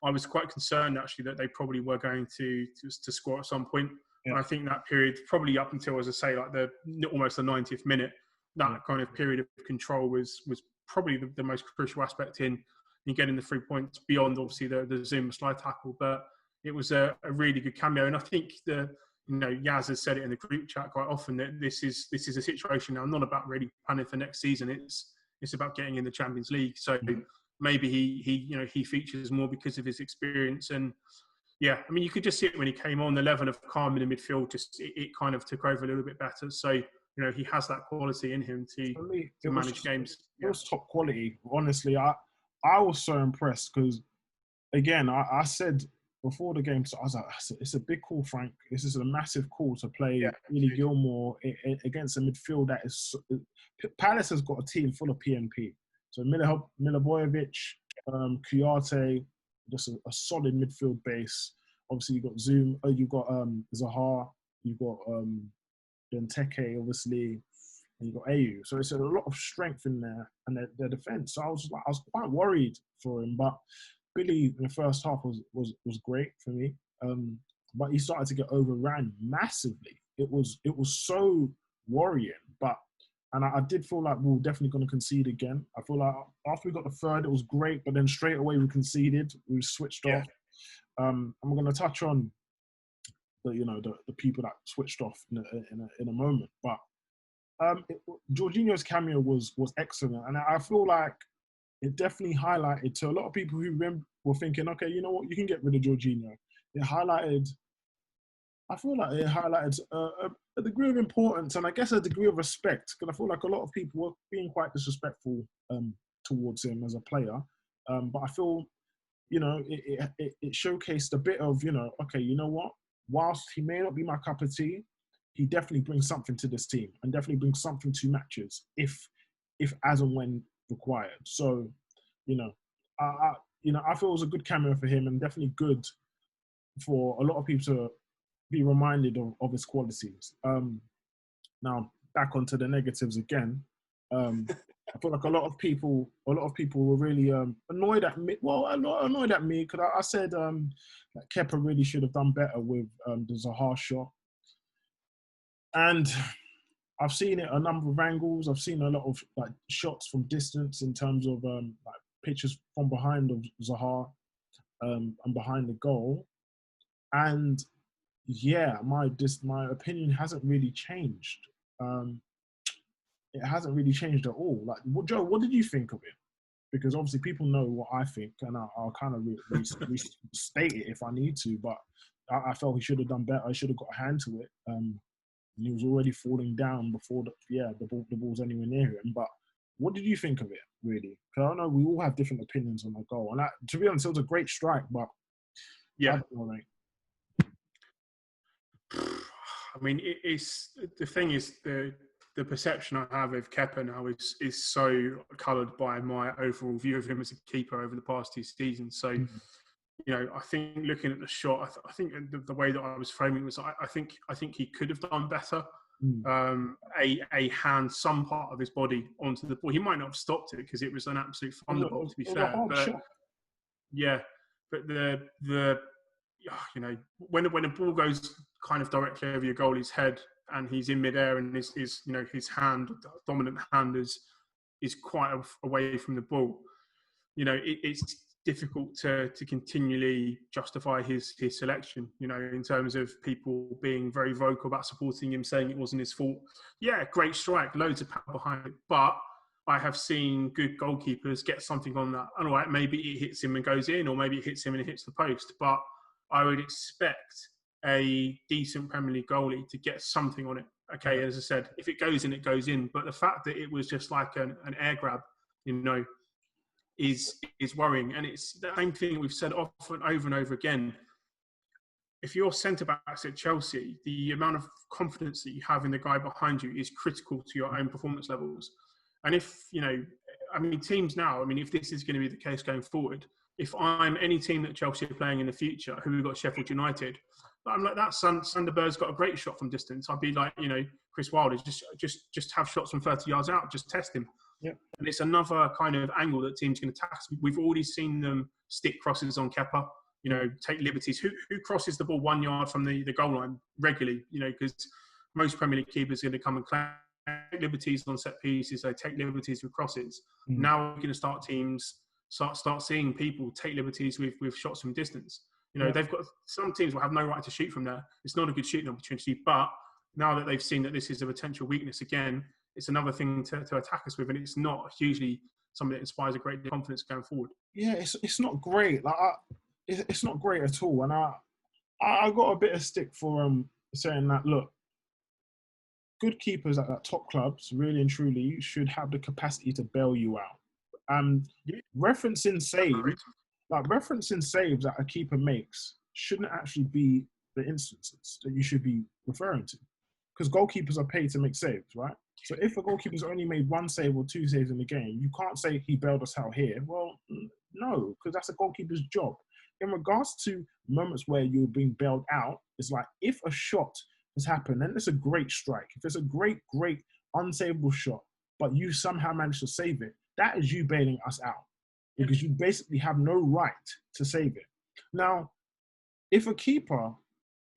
I was quite concerned actually that they probably were going to score at some point. Yeah. And I think that period, probably up until, as I say, like almost the 90th minute, that kind of period of control was probably the most crucial aspect in getting the 3 points, beyond obviously the Zuma slide tackle. But it was a really good cameo. And I think Yaz has said it in the group chat quite often, that this is a situation now not about really planning for next season. It's about getting in the Champions League. So maybe he features more because of his experience. And yeah, I mean, you could just see it when he came on, the level of calm in the midfield, just it kind of took over a little bit better. So, you know, he has that quality in him to manage games. It was top quality. Honestly, I was so impressed, because, again, I said before the game, so I was like, it's a big call, Frank. This is a massive call to play Billy Gilmore against a midfield that is... Palace has got a team full of PNP. So Milivojevic, Kouyaté, just a solid midfield base. Obviously, you've got you've got Zaha, you've got Benteke, obviously, and you've got Ayew. So it's a lot of strength in there, and their defence. So I was quite worried for him, but Billy in the first half was great for me. But he started to get overrun massively. It was so worrying, and I did feel like we were definitely going to concede again. I feel like after we got the third, it was great, but then straight away we conceded. We switched off. And we're going to touch on the people that switched off in a moment. But Jorginho's cameo was excellent, and I feel like it definitely highlighted to a lot of people who were thinking, okay, you know what, you can get rid of Jorginho. I feel like it highlighted a degree of importance, and I guess a degree of respect, because I feel like a lot of people were being quite disrespectful towards him as a player. But I feel, it showcased a bit of, okay, you know what? Whilst he may not be my cup of tea, he definitely brings something to this team, and definitely brings something to matches if as and when required. So, I feel it was a good cameo for him, and definitely good for a lot of people to be reminded of his qualities. Now back onto the negatives again. I feel like a lot of people were really annoyed at me. Well, not annoyed at me, because I said that Kepa really should have done better with the Zaha shot. And I've seen it a number of angles. I've seen a lot of shots from distance in terms of pictures from behind of Zaha and behind the goal. And yeah, my opinion hasn't really changed. It hasn't really changed at all. Joe, what did you think of it? Because obviously people know what I think, and I'll kind of restate it if I need to. But I felt he should have done better. I should have got a hand to it. And he was already falling down before the ball's anywhere near him. But what did you think of it, really? Because I know we all have different opinions on the goal. And to be honest, it was a great strike, but yeah. I don't know, mate. I mean, the thing is, the perception I have of Kepa now is so coloured by my overall view of him as a keeper over the past 2 seasons. So, I think looking at the shot, I think the way that I was framing was, I think he could have done better. A hand, some part of his body onto the ball. He might not have stopped it because it was an absolute thunderbolt, to be fair. But yeah, but when the ball goes kind of directly over your goalie's head and he's in midair, and his hand, dominant hand, is quite away from the ball. It's difficult to continually justify his selection, you know, in terms of people being very vocal about supporting him, saying it wasn't his fault. Yeah, great strike, loads of power behind it. But I have seen good goalkeepers get something on that. And all right, maybe it hits him and goes in, or maybe it hits him and it hits the post. But I would expect a decent Premier League goalie to get something on it. Okay, as I said, if it goes in, it goes in. But the fact that it was just like an air grab, you know, is worrying. And it's the same thing we've said often over and over again. If you're centre-backs at Chelsea, the amount of confidence that you have in the guy behind you is critical to your own performance levels. And if, you know, I mean, teams now, I mean, if this is going to be the case going forward, if I'm any team that Chelsea are playing in the future, who we've got Sheffield United, I'm like, that Sunderberg's got a great shot from distance. I'd be like, you know, Chris Wilder, just have shots from 30 yards out, just test him. Yeah. And it's another kind of angle that teams can attack. We've already seen them stick crosses on Kepa, you know, take liberties. Who crosses the ball 1 yard from the goal line regularly, you know, because most Premier League keepers are going to come and take liberties on set pieces. They take liberties with crosses. Now we're going to start teams start seeing people take liberties with shots from distance. You know, they've got some teams will have no right to shoot from there. It's not a good shooting opportunity, but now that they've seen that this is a potential weakness again, it's another thing to attack us with, and it's not hugely something that inspires a great deal of confidence going forward. Yeah, it's not great. Like it's not great at all, and I got a bit of stick for saying that. Look, good keepers at top clubs, really and truly, should have the capacity to bail you out. And referencing saves that a keeper makes shouldn't actually be the instances that you should be referring to, because goalkeepers are paid to make saves, right? So if a goalkeeper's only made 1 save or 2 saves in the game, you can't say he bailed us out here. Well, no, because that's a goalkeeper's job. In regards to moments where you're being bailed out, it's like if a shot has happened, then it's a great strike. If it's a great unsavable shot, but you somehow manage to save it, that is you bailing us out, because you basically have no right to save it. Now, if a keeper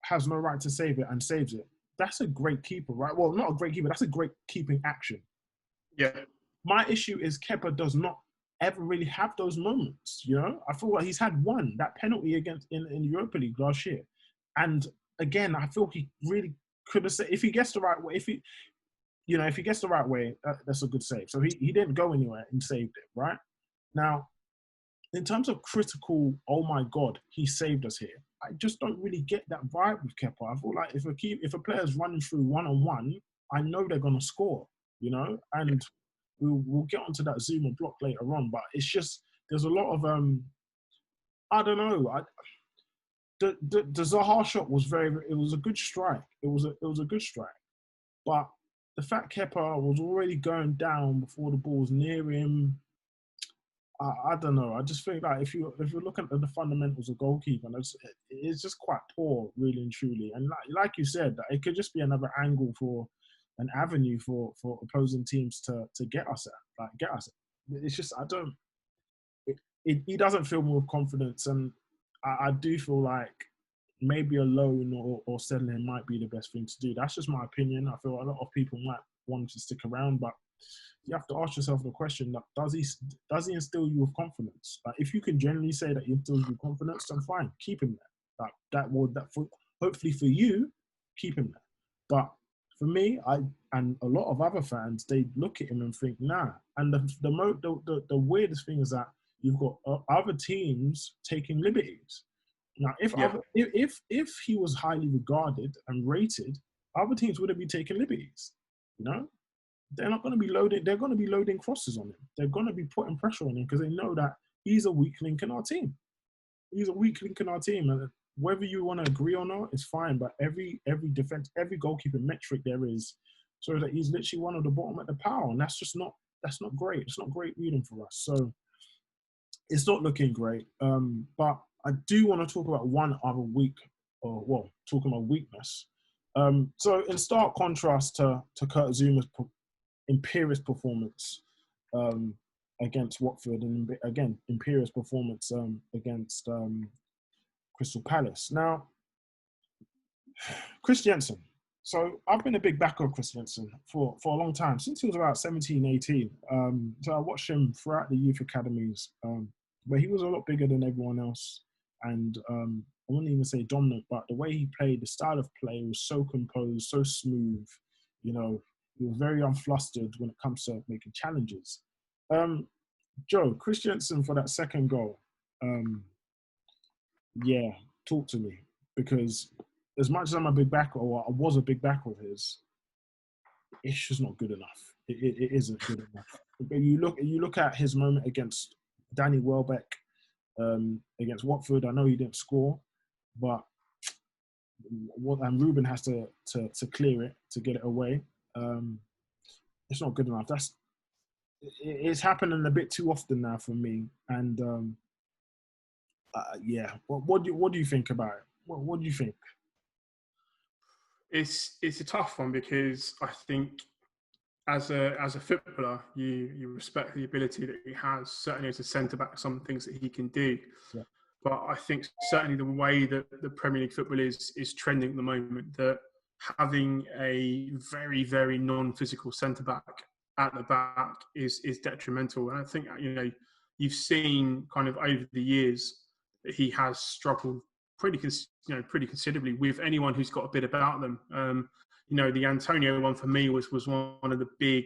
has no right to save it and saves it, that's a great keeper, right? Well, not a great keeper, that's a great keeping action. Yeah. My issue is Kepa does not ever really have those moments, you know? I feel like he's had one, that penalty against in the Europa League last year. And again, I feel he really could have said, if he gets the right way, if he gets the right way, that's a good save. So he didn't go anywhere and saved it, right? Now, in terms of critical, oh my God, he saved us here, I just don't really get that vibe with Kepa. I feel like if a player's running through one-on-one, I know they're going to score, you know? And we'll get onto that Zuma block later on, but it's just, there's a lot of, I don't know. The Zaha shot was it was a good strike. It was a good strike. But the fact Kepa was already going down before the ball was near him, I don't know. I just think like if you're looking at the fundamentals of goalkeeping, it's just quite poor, really and truly. And like you said, it could just be another angle for an avenue for opposing teams to get us at. It's just he doesn't fill me with confidence, and I do feel like maybe a loan or selling him might be the best thing to do. That's just my opinion. I feel a lot of people might want him to stick around, but you have to ask yourself the question: that does he instill you with confidence? Like, if you can generally say that he instills you with confidence, then fine, keep him there. Hopefully for you, keep him there. But for me, and a lot of other fans, they look at him and think, nah. And the weirdest thing is that you've got other teams taking liberties. Now, if he was highly regarded and rated, other teams wouldn't be taking liberties. You know, they're not going to be loading. They're going to be loading crosses on him. They're going to be putting pressure on him because they know that he's a weak link in our team. He's a weak link in our team, and whether you want to agree or not, it's fine. But every goalkeeper metric there is, so that he's literally one of the bottom at the pile, and that's not great. It's not great reading for us. So it's not looking great. But I do want to talk about one other talking about weakness. So in stark contrast to Kurt Zuma's imperious performance against Watford, and again imperious performance against Crystal Palace. Now, Christensen. So I've been a big backer of Christensen for a long time, since he was about 17, 18. So I watched him throughout the youth academies. but he was a lot bigger than everyone else. And I wouldn't even say dominant, but the way he played, the style of play was so composed, so smooth. You know, he was very unflustered when it comes to making challenges. Joe, Christensen for that second goal. Yeah, talk to me. Because as much as I'm a big backer, or I was a big backer of his, it's just not good enough. It isn't good enough. But you look at his moment against Danny Welbeck, against Watford. I know he didn't score, but and Ruben has to clear it, to get it away. It's not good enough. It's happening a bit too often now for me. And yeah, what do you think about it? What do you think? It's a tough one, because I think as a footballer, you respect the ability that he has. Certainly as a centre back, some things that he can do. Yeah. But I think certainly the way that the Premier League football is trending at the moment, that having a very, very non-physical centre back at the back is detrimental. And I think, you know, you've seen kind of over the years that he has struggled pretty considerably with anyone who's got a bit about them. You know, the Antonio one for me was one of the big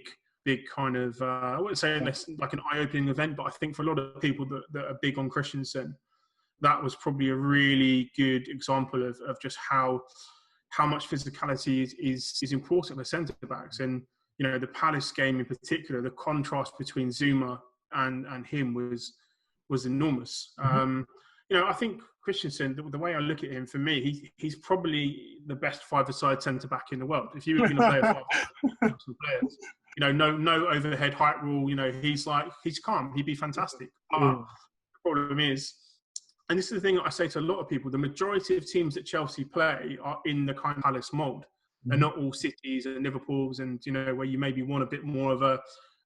kind of, I wouldn't say like an eye-opening event, but I think for a lot of people that are big on Christensen, that was probably a really good example of just how much physicality is important for centre-backs. And, you know, the Palace game in particular, the contrast between Zuma and him was enormous. Mm-hmm. You know, I think Christensen, the way I look at him, for me, he's probably the best five-a-side centre-back in the world. If you were going to play a five-a-side players, you know, no overhead height rule, you know, he's calm. He'd be fantastic. But the problem is, and this is the thing that I say to a lot of people, the majority of teams that Chelsea play are in the kind of Palace mould. They're not all Cities and Liverpools, and, you know, where you maybe want a bit more of a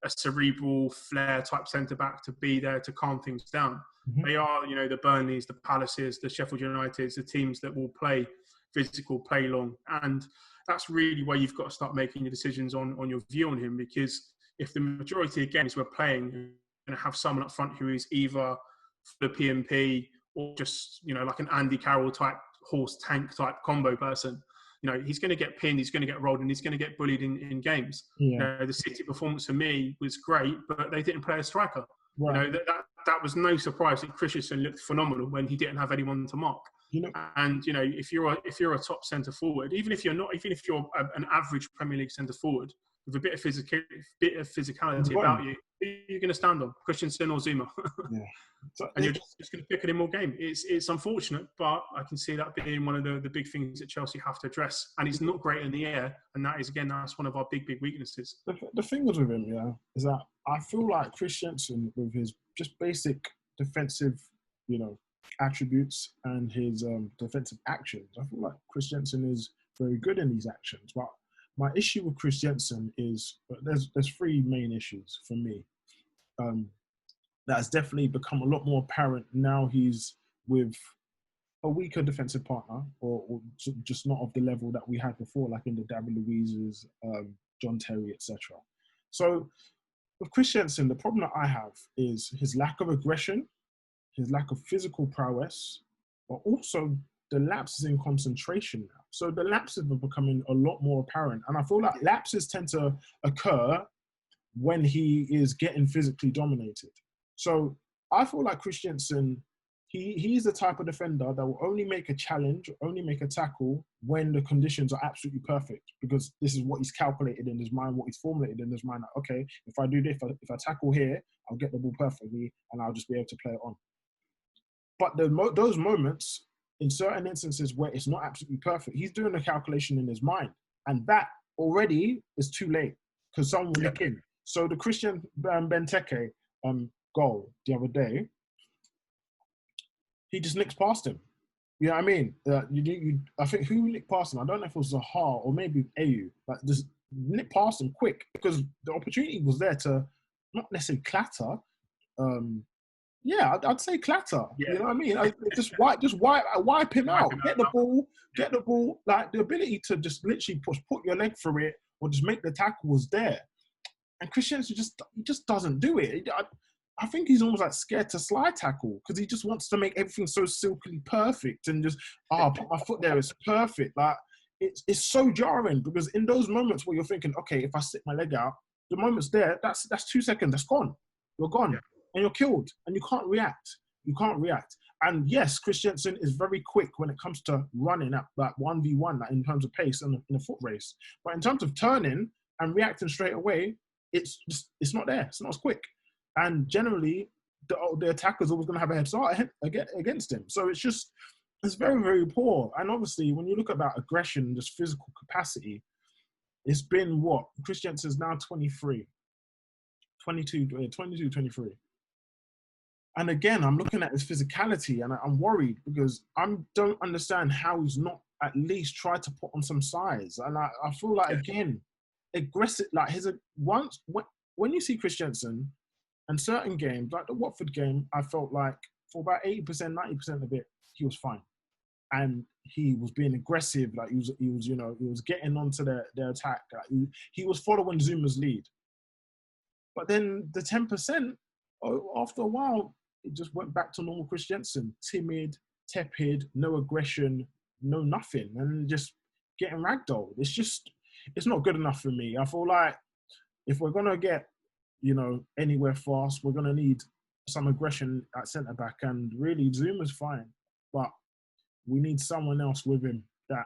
cerebral flair type centre-back to be there to calm things down. Mm-hmm. They are, you know, the Burnleys, the Palaces, the Sheffield Uniteds, the teams that will play physical, play long. And that's really where you've got to start making your decisions on your view on him, because if the majority of games we're playing, you're going to have someone up front who is either for the PMP or just, you know, like an Andy Carroll type horse tank type combo person. You know, he's going to get pinned, he's going to get rolled, and he's going to get bullied in games. Yeah. You know, the City performance for me was great, but they didn't play a striker. Right. You know, that was no surprise that Christensen looked phenomenal when he didn't have anyone to mark. You know, and, you know, if you're a top centre forward, even if you're an average Premier League centre forward with a bit of physicality about you, who are you going to stand on, Christensen or Zuma? Yeah. So, and you're just going to pick it in more game. It's unfortunate, but I can see that being one of the big things that Chelsea have to address. And he's not great in the air, and that's one of our big weaknesses. The thing with him, yeah, is that I feel like Christensen, with his just basic defensive, you know, attributes and his defensive actions, I feel like Christensen is very good in these actions. But my issue with Christensen is there's three main issues for me. That has definitely become a lot more apparent now he's with a weaker defensive partner, or just not of the level that we had before, like in the David Luiz's, John Terry, etc. So with Christensen, the problem that I have is his lack of aggression, his lack of physical prowess, but also the lapses in concentration now. So the lapses are becoming a lot more apparent. And I feel like lapses tend to occur when he is getting physically dominated. So I feel like Christensen, he's the type of defender that will only make a challenge, only make a tackle when the conditions are absolutely perfect, because this is what he's calculated in his mind, what he's formulated in his mind. Like, okay, if I do this, if I tackle here, I'll get the ball perfectly and I'll just be able to play it on. But those moments, in certain instances where it's not absolutely perfect, he's doing a calculation in his mind. And that already is too late, because someone will nick in. So the Christian Benteke goal the other day, he just nicks past him. You know what I mean? I think who nicked past him? I don't know if it was Zaha or maybe Ayew. Like, just nick past him quick, because the opportunity was there to not necessarily clatter. I'd say clatter. Yeah. You know what I mean? Just wipe him out. Get the ball. Like, the ability to just literally put your leg through it or just make the tackle was there. And Christensen just doesn't do it. I think he's almost like scared to slide tackle because he just wants to make everything so silkily perfect and just, put my foot there, it's perfect. Like, it's so jarring because in those moments where you're thinking, okay, if I stick my leg out, the moment's there, that's 2 seconds, that's gone. You're gone and you're killed and you can't react. You can't react. And yes, Christensen is very quick when it comes to running at that 1v1 like in terms of pace in a foot race. But in terms of turning and reacting straight away, it's not there. It's not as quick. And generally, the attacker's always going to have a head start against him. So it's very, very poor. And obviously, when you look at that aggression, this physical capacity, it's been what? Christensen's now 23. 22, 23. And again, I'm looking at his physicality and I'm worried because I don't understand how he's not at least tried to put on some size. And I feel like, again, aggressive, like when you see Christensen and certain games, like the Watford game, I felt like for about 80%, 90% of it, he was fine. And he was being aggressive, like he was getting onto their attack. Like he was following Zuma's lead. But then the 10%, after a while, it just went back to normal Christensen. Timid, tepid, no aggression, no nothing. And just getting ragdolled. It's not good enough for me. I feel like if we're going to get, anywhere fast, we're going to need some aggression at centre-back. And really, Zuma's fine. But we need someone else with him that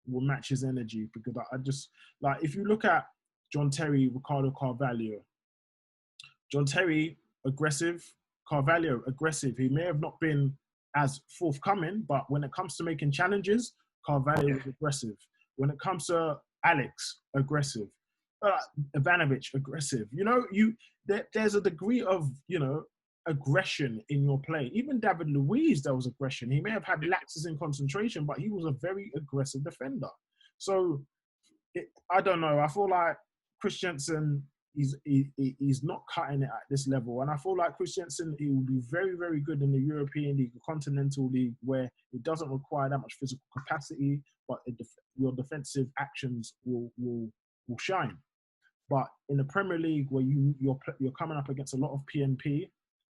will match his energy. Because I just, like, if you look at John Terry, Ricardo Carvalho, John Terry, aggressive. Carvalho, aggressive. He may have not been as forthcoming, but when it comes to making challenges, Carvalho is aggressive. When it comes to Alex, aggressive. Ivanovic, aggressive. There's a degree of, aggression in your play. Even David Luiz, there was aggression. He may have had lapses in concentration, but he was a very aggressive defender. So, I don't know. I feel like Christensen, he's not cutting it at this level. And I feel like Christensen, he will be very, very good in the European League, the Continental League, where it doesn't require that much physical capacity, but your defensive actions will shine. But in the Premier League, where you're coming up against a lot of PNP,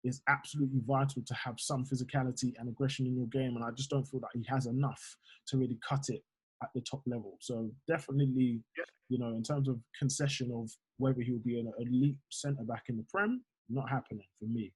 it's absolutely vital to have some physicality and aggression in your game. And I just don't feel that he has enough to really cut it at the top level. So definitely, in terms of concession of whether he'll be an elite centre-back in the Prem, not happening for me.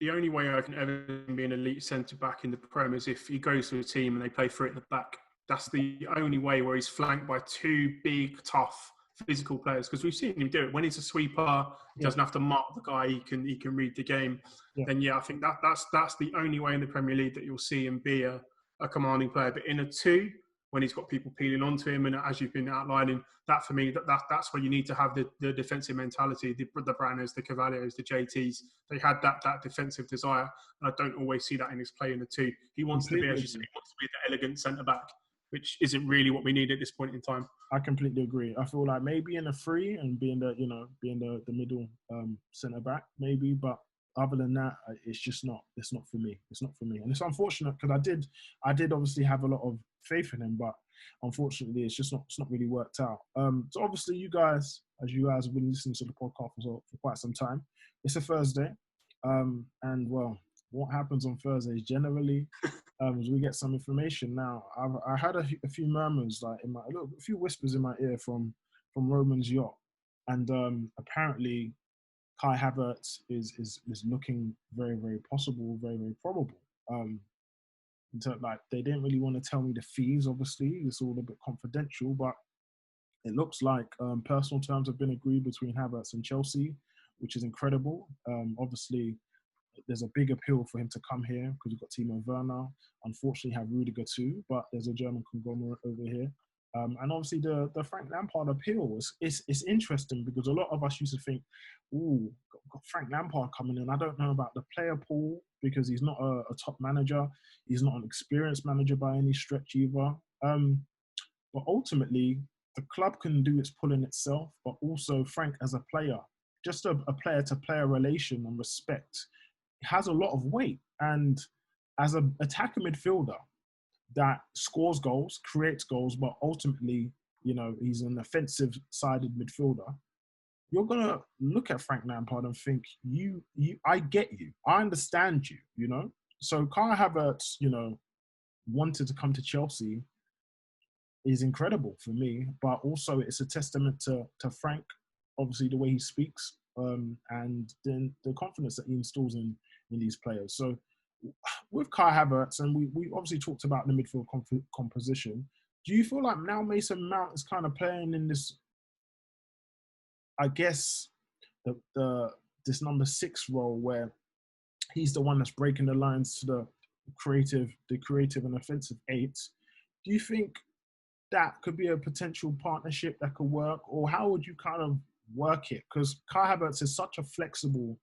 The only way I can ever be an elite centre-back in the Prem is if he goes to a team and they play for it in the back. That's the only way where he's flanked by two big, tough, physical players. Because we've seen him do it. When he's a sweeper, he doesn't have to mark the guy. He can read the game. Yeah. Then I think that's the only way in the Premier League that you'll see him be a commanding player. But in a two, when he's got people peeling onto him, and as you've been outlining, that for me, that's where you need to have the defensive mentality. The Branners, the Cavallios, the JTs, they had that defensive desire, and I don't always see that in his play in the two. He wants to be, as you said, he wants to be the elegant centre back, which isn't really what we need at this point in time. I completely agree. I feel like maybe in a free and being the middle centre back, maybe, but other than that, it's not for me. It's not for me. And it's unfortunate because I did obviously have a lot of faith in him, but unfortunately it's not really worked out. So obviously you guys, as you guys have been listening to the podcast for quite some time, it's a Thursday. And well, what happens on Thursdays generally, is we get some information. Now, I had a few murmurs, like a few whispers in my ear from Roman's yacht. And apparently Kai Havertz is looking very, very possible, very, very probable. So, like, they didn't really want to tell me the fees, obviously. It's all a bit confidential, but it looks like personal terms have been agreed between Havertz and Chelsea, which is incredible. Obviously, there's a big appeal for him to come here because we've got Timo Werner. Unfortunately, have Rudiger too, but there's a German conglomerate over here. And obviously, the Frank Lampard appeal is interesting because a lot of us used to think, ooh, got Frank Lampard coming in. I don't know about the player pool because he's not a top manager. He's not an experienced manager by any stretch either. But ultimately, the club can do its pulling itself, but also Frank as a player, just a player-to-player relation and respect, has a lot of weight. And as an attacker midfielder that scores goals, creates goals, but ultimately, he's an offensive-sided midfielder, you're gonna look at Frank Lampard and think, I get you, I understand you, you know. So Kai Havertz, you know, wanted to come to Chelsea is incredible for me, but also it's a testament to Frank, obviously the way he speaks, and then the confidence that he instills in these players. So with Kai Havertz, and we obviously talked about the midfield composition. Do you feel like now Mason Mount is kind of playing in this, I guess, this number 6 role where he's the one that's breaking the lines to the creative and offensive 8? Do you think that could be a potential partnership that could work, or how would you kind of work it? Because Kai Havertz is such a flexible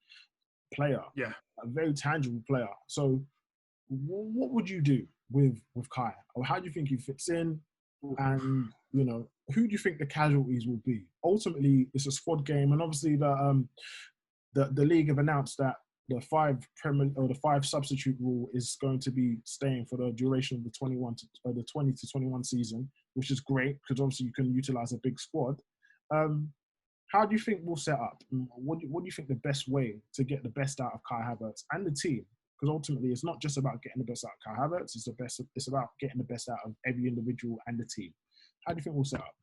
player, a very tangible player. So what would you do with Kai, or how do you think he fits in? And you know, who do you think the casualties will be? Ultimately, it's a squad game, and obviously the league have announced that the 5 substitute rule is going to be staying for the duration of the 20 to 21 season, which is great because obviously you can utilize a big squad. How do you think we'll set up? What do you think the best way to get the best out of Kai Havertz and the team? Because ultimately, it's not just about getting the best out of Kai Havertz. It's about getting the best out of every individual and the team. How do you think we'll set up?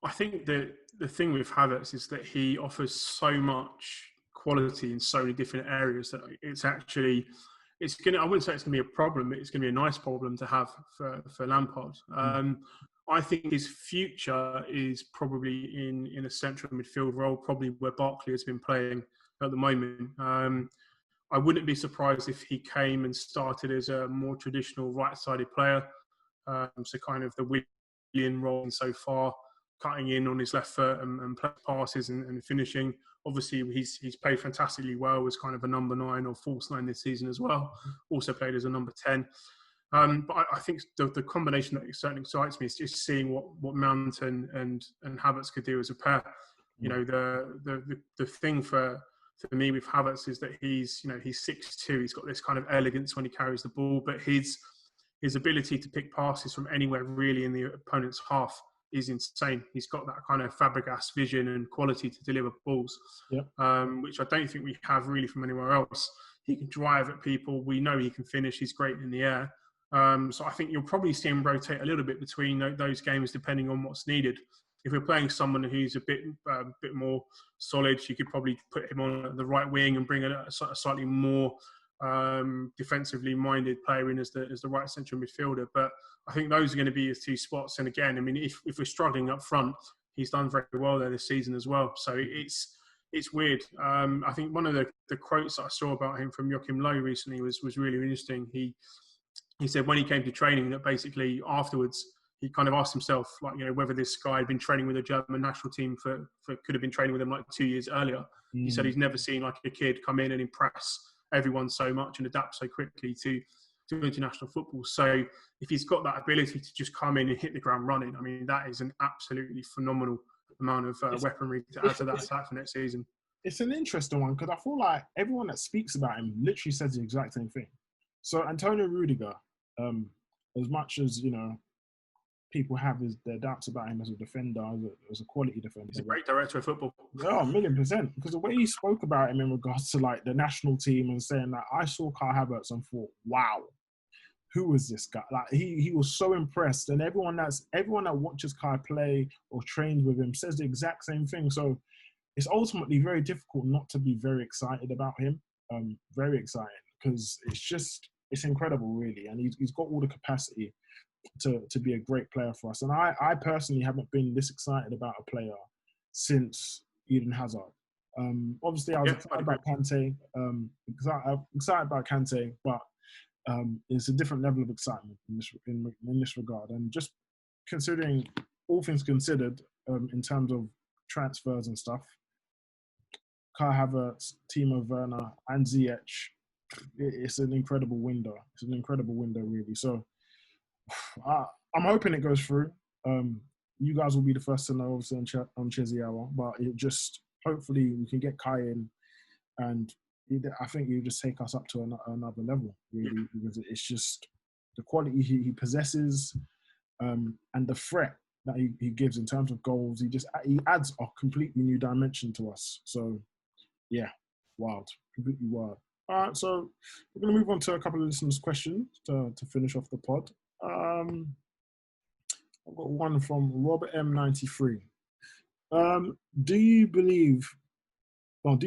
I think that the thing with Havertz is that he offers so much quality in so many different areas that I wouldn't say it's going to be a problem, but it's going to be a nice problem to have for Lampard. I think his future is probably in a central midfield role, probably where Barkley has been playing at the moment. I wouldn't be surprised if he came and started as a more traditional right-sided player, so kind of the Willian role so far, cutting in on his left foot and passes and finishing. Obviously, he's played fantastically well as kind of a number 9 or false 9 this season as well. Also played as a number 10. But I think the combination that certainly excites me is just seeing what Mount and Havertz could do as a pair. You know, the thing for me with Havertz is that he's 6'2". He's got this kind of elegance when he carries the ball, but his ability to pick passes from anywhere really in the opponent's half is insane. He's got that kind of Fabregas vision and quality to deliver balls, which I don't think we have really from anywhere else. He can drive at people. We know he can finish. He's great in the air. So I think you'll probably see him rotate a little bit between those games depending on what's needed. If we're playing someone who's a bit more solid, you could probably put him on the right wing and bring a slightly more defensively minded player in as the right central midfielder. But I think those are going to be his 2 spots. And again, I mean, if we're struggling up front, he's done very well there this season as well. So it's weird. I think one of the quotes that I saw about him from Joachim Low recently was really interesting. He said when he came to training that basically afterwards he kind of asked himself, like, you know, whether this guy had been training with the German national team for could have been training with them like 2 years earlier. He said he's never seen like a kid come in and impress everyone so much and adapt so quickly to international football. So if he's got that ability to just come in and hit the ground running, I mean, that is an absolutely phenomenal amount of weaponry to add to that attack for next season. It's an interesting one because I feel like everyone that speaks about him literally says the exact same thing. So Antonio Rudiger, as much as, you know, people have their doubts about him as a defender, as a quality defender. He's a great director of football. Yeah, 1,000,000%. Because the way he spoke about him in regards to like the national team and saying that, I saw Kai Havertz and thought, wow, who is this guy? Like he was so impressed, and everyone that watches Kai play or trains with him says the exact same thing. So it's ultimately very difficult not to be very excited about him. Very excited because it's incredible, really, and he's got all the capacity to be a great player for us. And I personally haven't been this excited about a player since Eden Hazard. Obviously, I was excited about Kante. Excited about Kante, but it's a different level of excitement in this regard. And just considering all things considered, in terms of transfers and stuff, Kai Havertz, Timo Werner, and Ziyech, it's an incredible window. It's an incredible window, really. So I'm hoping it goes through. You guys will be the first to know, obviously, on Chessy Hour, but it just hopefully we can get Kai in, and I think he'll just take us up to another level, really, because it's just the quality he possesses, and the threat that he gives in terms of goals. He adds a completely new dimension to us. So yeah, wild, completely wild. All right, so we're going to move on to a couple of listeners' questions to finish off the pod. I've got one from Robert M93. Do you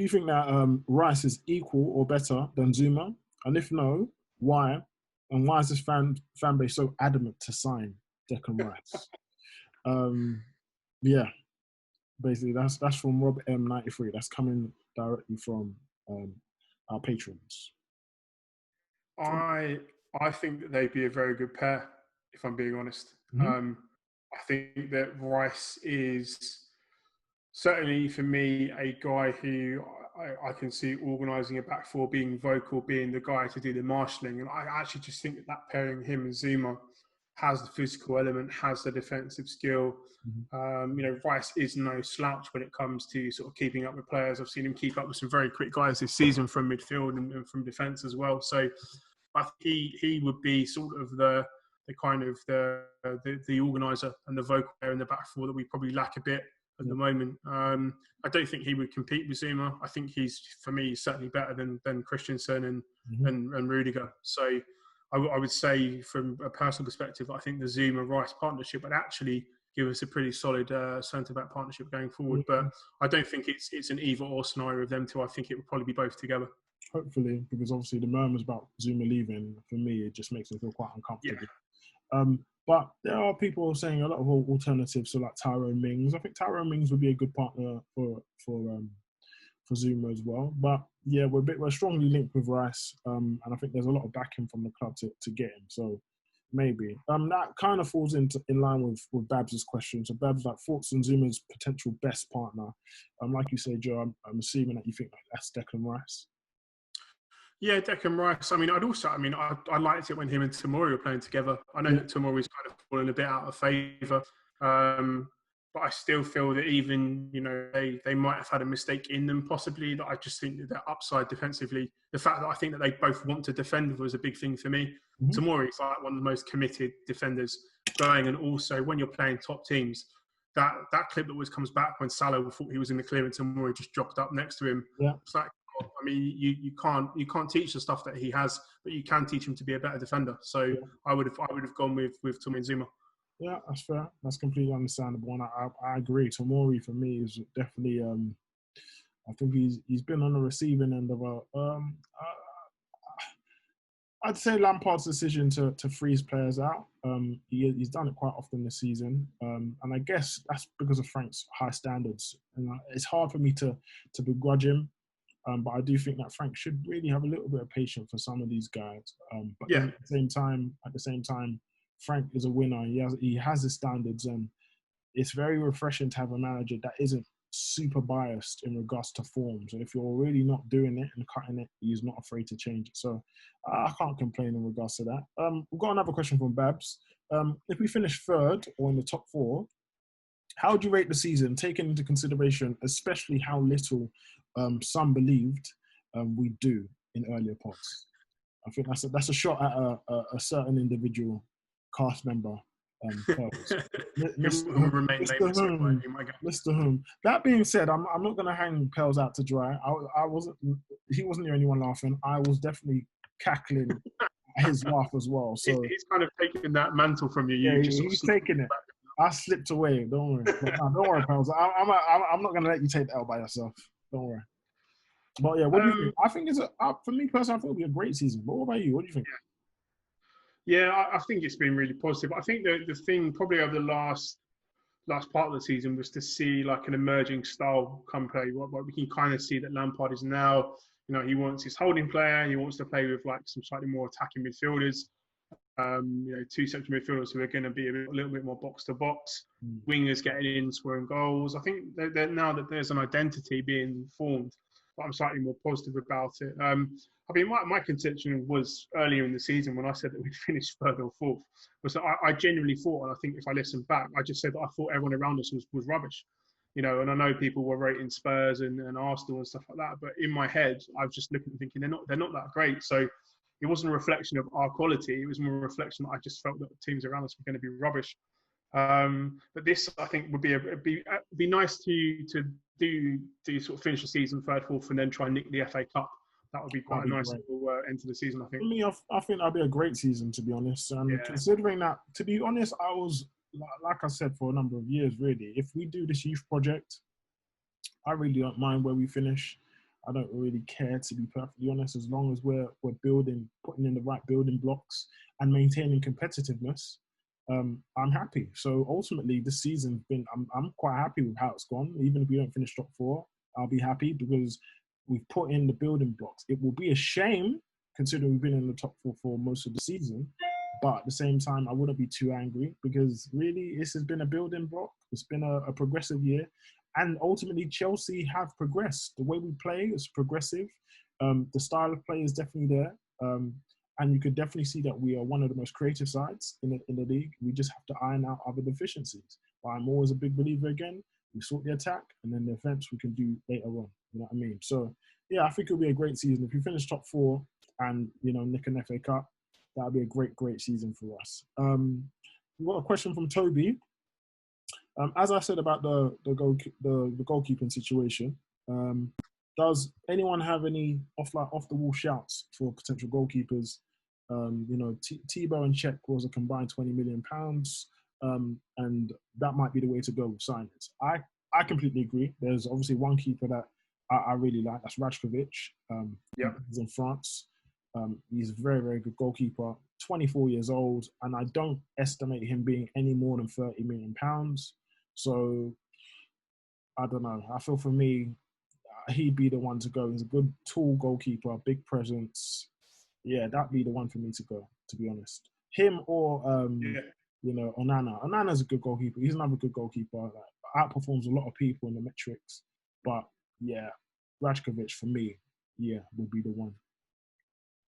think that Rice is equal or better than Zuma? And if no, why? And why is this fan base so adamant to sign Declan Rice? Yeah, basically that's from Robert M93. That's coming directly from our patrons. I think that they'd be a very good pair, if I'm being honest. Mm-hmm. I think that Rice is certainly for me a guy who I can see organising a back four, being vocal, being the guy to do the marshalling. And I actually just think that pairing him and Zuma has the physical element, has the defensive skill. Mm-hmm. Rice is no slouch when it comes to sort of keeping up with players. I've seen him keep up with some very quick guys this season from midfield and from defence as well. So I think he would be sort of the kind of the organiser and the vocal player in the back four that we probably lack a bit at the moment. I don't think he would compete with Zuma. I think he's, for me, certainly better than Christensen and Rudiger. So I would say from a personal perspective, I think the Zuma-Rice partnership would actually give us a pretty solid centre-back partnership going forward. But I don't think it's an either-or scenario of them two. I think it would probably be both together. Hopefully, because obviously the murmurs about Zuma leaving, for me, it just makes me feel quite uncomfortable. Yeah. But there are people saying a lot of alternatives, so like Tyrone Mings. I think Tyrone Mings would be a good partner for Zuma as well. But yeah, we're strongly linked with Rice, and I think there's a lot of backing from the club to get him. So maybe that kind of falls in line with Babs' question. So Babs, like, thoughts on Zuma's potential best partner. Like you say, Joe, I'm assuming that you think that's Declan Rice. Yeah, Declan Rice. I liked it when him and Tomori were playing together. I know that Tomori's kind of fallen a bit out of favour, but I still feel that even, they might have had a mistake in them possibly, that I just think that their upside defensively, the fact that I think that they both want to defend was a big thing for me. Mm-hmm. Tomori's like one of the most committed defenders going, and also when you're playing top teams, that clip that always comes back when Salah thought he was in the clearance and Tomori just jogged up next to him. Yeah. It's like, I mean, you can't teach the stuff that he has, but you can teach him to be a better defender. So I would have gone with Tomori and Zuma. Yeah, that's fair. That's completely understandable, and I agree. Tomori for me is definitely. I think he's been on the receiving end of I'd say Lampard's decision to freeze players out. He's done it quite often this season, and I guess that's because of Frank's high standards. And it's hard for me to begrudge him. But I do think that Frank should really have a little bit of patience for some of these guys. But then at the same time, Frank is a winner. He has his standards, and it's very refreshing to have a manager that isn't super biased in regards to forms. And if you're really not doing it and cutting it, he's not afraid to change it. So I can't complain in regards to that. We've got another question from Babs. If we finish third or in the top four, how would you rate the season, taking into consideration especially how little some believed we do in earlier pods? I think that's a shot at a certain individual cast member. Mr. Whom. That being said, I'm not going to hang Pels out to dry. He wasn't the only one laughing. I was definitely cackling at his laugh as well. So he's kind of taking that mantle from you. He's taking it. I slipped away. Don't worry. Don't worry, Pels. I'm not going to let you take the L by yourself. Don't worry. But yeah, what do you think? I think for me personally, I think it'll be a great season. But what about you? What do you think? Yeah, I think it's been really positive. I think the thing probably over the last part of the season was to see like an emerging style come play. What we can kind of see that Lampard is now, he wants his holding player. He wants to play with like some slightly more attacking midfielders. Two central midfielders who are going to be a little bit more box to box. Wingers getting in, scoring goals. I think that now that there's an identity being formed, but I'm slightly more positive about it. My contention was earlier in the season when I said that we'd finish third or fourth, was that I genuinely thought, and I think if I listen back, I just said that I thought everyone around us was rubbish. And I know people were rating Spurs and Arsenal and stuff like that, but in my head, I was just looking and thinking they're not that great. So it wasn't a reflection of our quality. It was more a reflection that I just felt that the teams around us were going to be rubbish. But this, I think, would be nice to do sort of finish the season third, fourth, and then try and nick the FA Cup. That would be quite a nice little end to the season, I think. For me, I think that'd be a great season, to be honest. And considering that, to be honest, I was, like I said, for a number of years, really, if we do this youth project, I really don't mind where we finish. I don't really care, to be perfectly honest, as long as we're building, putting in the right building blocks and maintaining competitiveness. I'm happy. So ultimately, this season's been, I'm quite happy with how it's gone. Even if we don't finish top 4, I'll be happy because we've put in the building blocks. It will be a shame, considering we've been in the top 4 for most of the season. But at the same time, I wouldn't be too angry because really this has been a building block. It's been a progressive year. And ultimately, Chelsea have progressed. The way we play is progressive. The style of play is definitely there. And you could definitely see that we are one of the most creative sides in the league. We just have to iron out other deficiencies. But I'm always a big believer again. We sort the attack and then the defense we can do later on. You know what I mean? So, yeah, I think it'll be a great season. If we finish top 4 and, nick an FA Cup, that'll be a great, great season for us. We've got a question from Toby. As I said about the goalkeeping situation, does anyone have any off the wall shouts for potential goalkeepers? Tebow and Cech was a combined £20 million, and that might be the way to go with signings. I completely agree. There's obviously one keeper that I really like. That's Rajkovic. He's in France. He's a very, very good goalkeeper. 24 years old, and I don't estimate him being any more than £30 million. So I don't know. I feel for me, he'd be the one to go. He's a good, tall goalkeeper, big presence. Yeah, that'd be the one for me to go, to be honest. Him or, Onana. Onana's a good goalkeeper. He's another good goalkeeper. Outperforms a lot of people in the metrics. But, yeah, Rajkovic, for me, would be the one.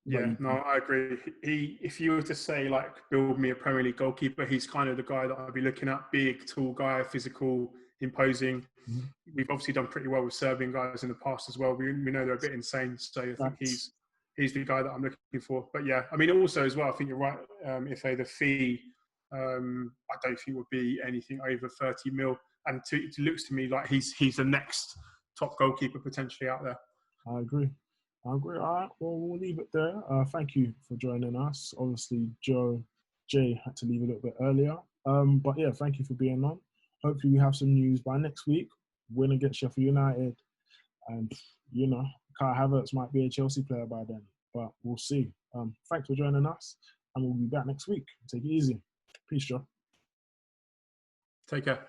Yeah, no, I agree. If you were to say, build me a Premier League goalkeeper, he's kind of the guy that I'd be looking at. Big, tall guy, physical, imposing. Mm-hmm. We've obviously done pretty well with Serbian guys in the past as well. We know they're a bit insane, so I think he's the guy that I'm looking for. But yeah, I mean, also as well, I think you're right. If the fee, I don't think would be anything over 30 mil, and it looks to me like he's the next top goalkeeper potentially out there. I agree. All right, well, we'll leave it there. Thank you for joining us. Obviously, Jay had to leave a little bit earlier. But yeah, thank you for being on. Hopefully we have some news by next week. Win against Sheffield United. And, Kai Havertz might be a Chelsea player by then. But we'll see. Thanks for joining us. And we'll be back next week. Take it easy. Peace, Joe. Take care.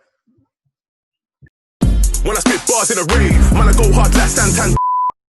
When I spit bars in a rave, man, I go hard like Santan.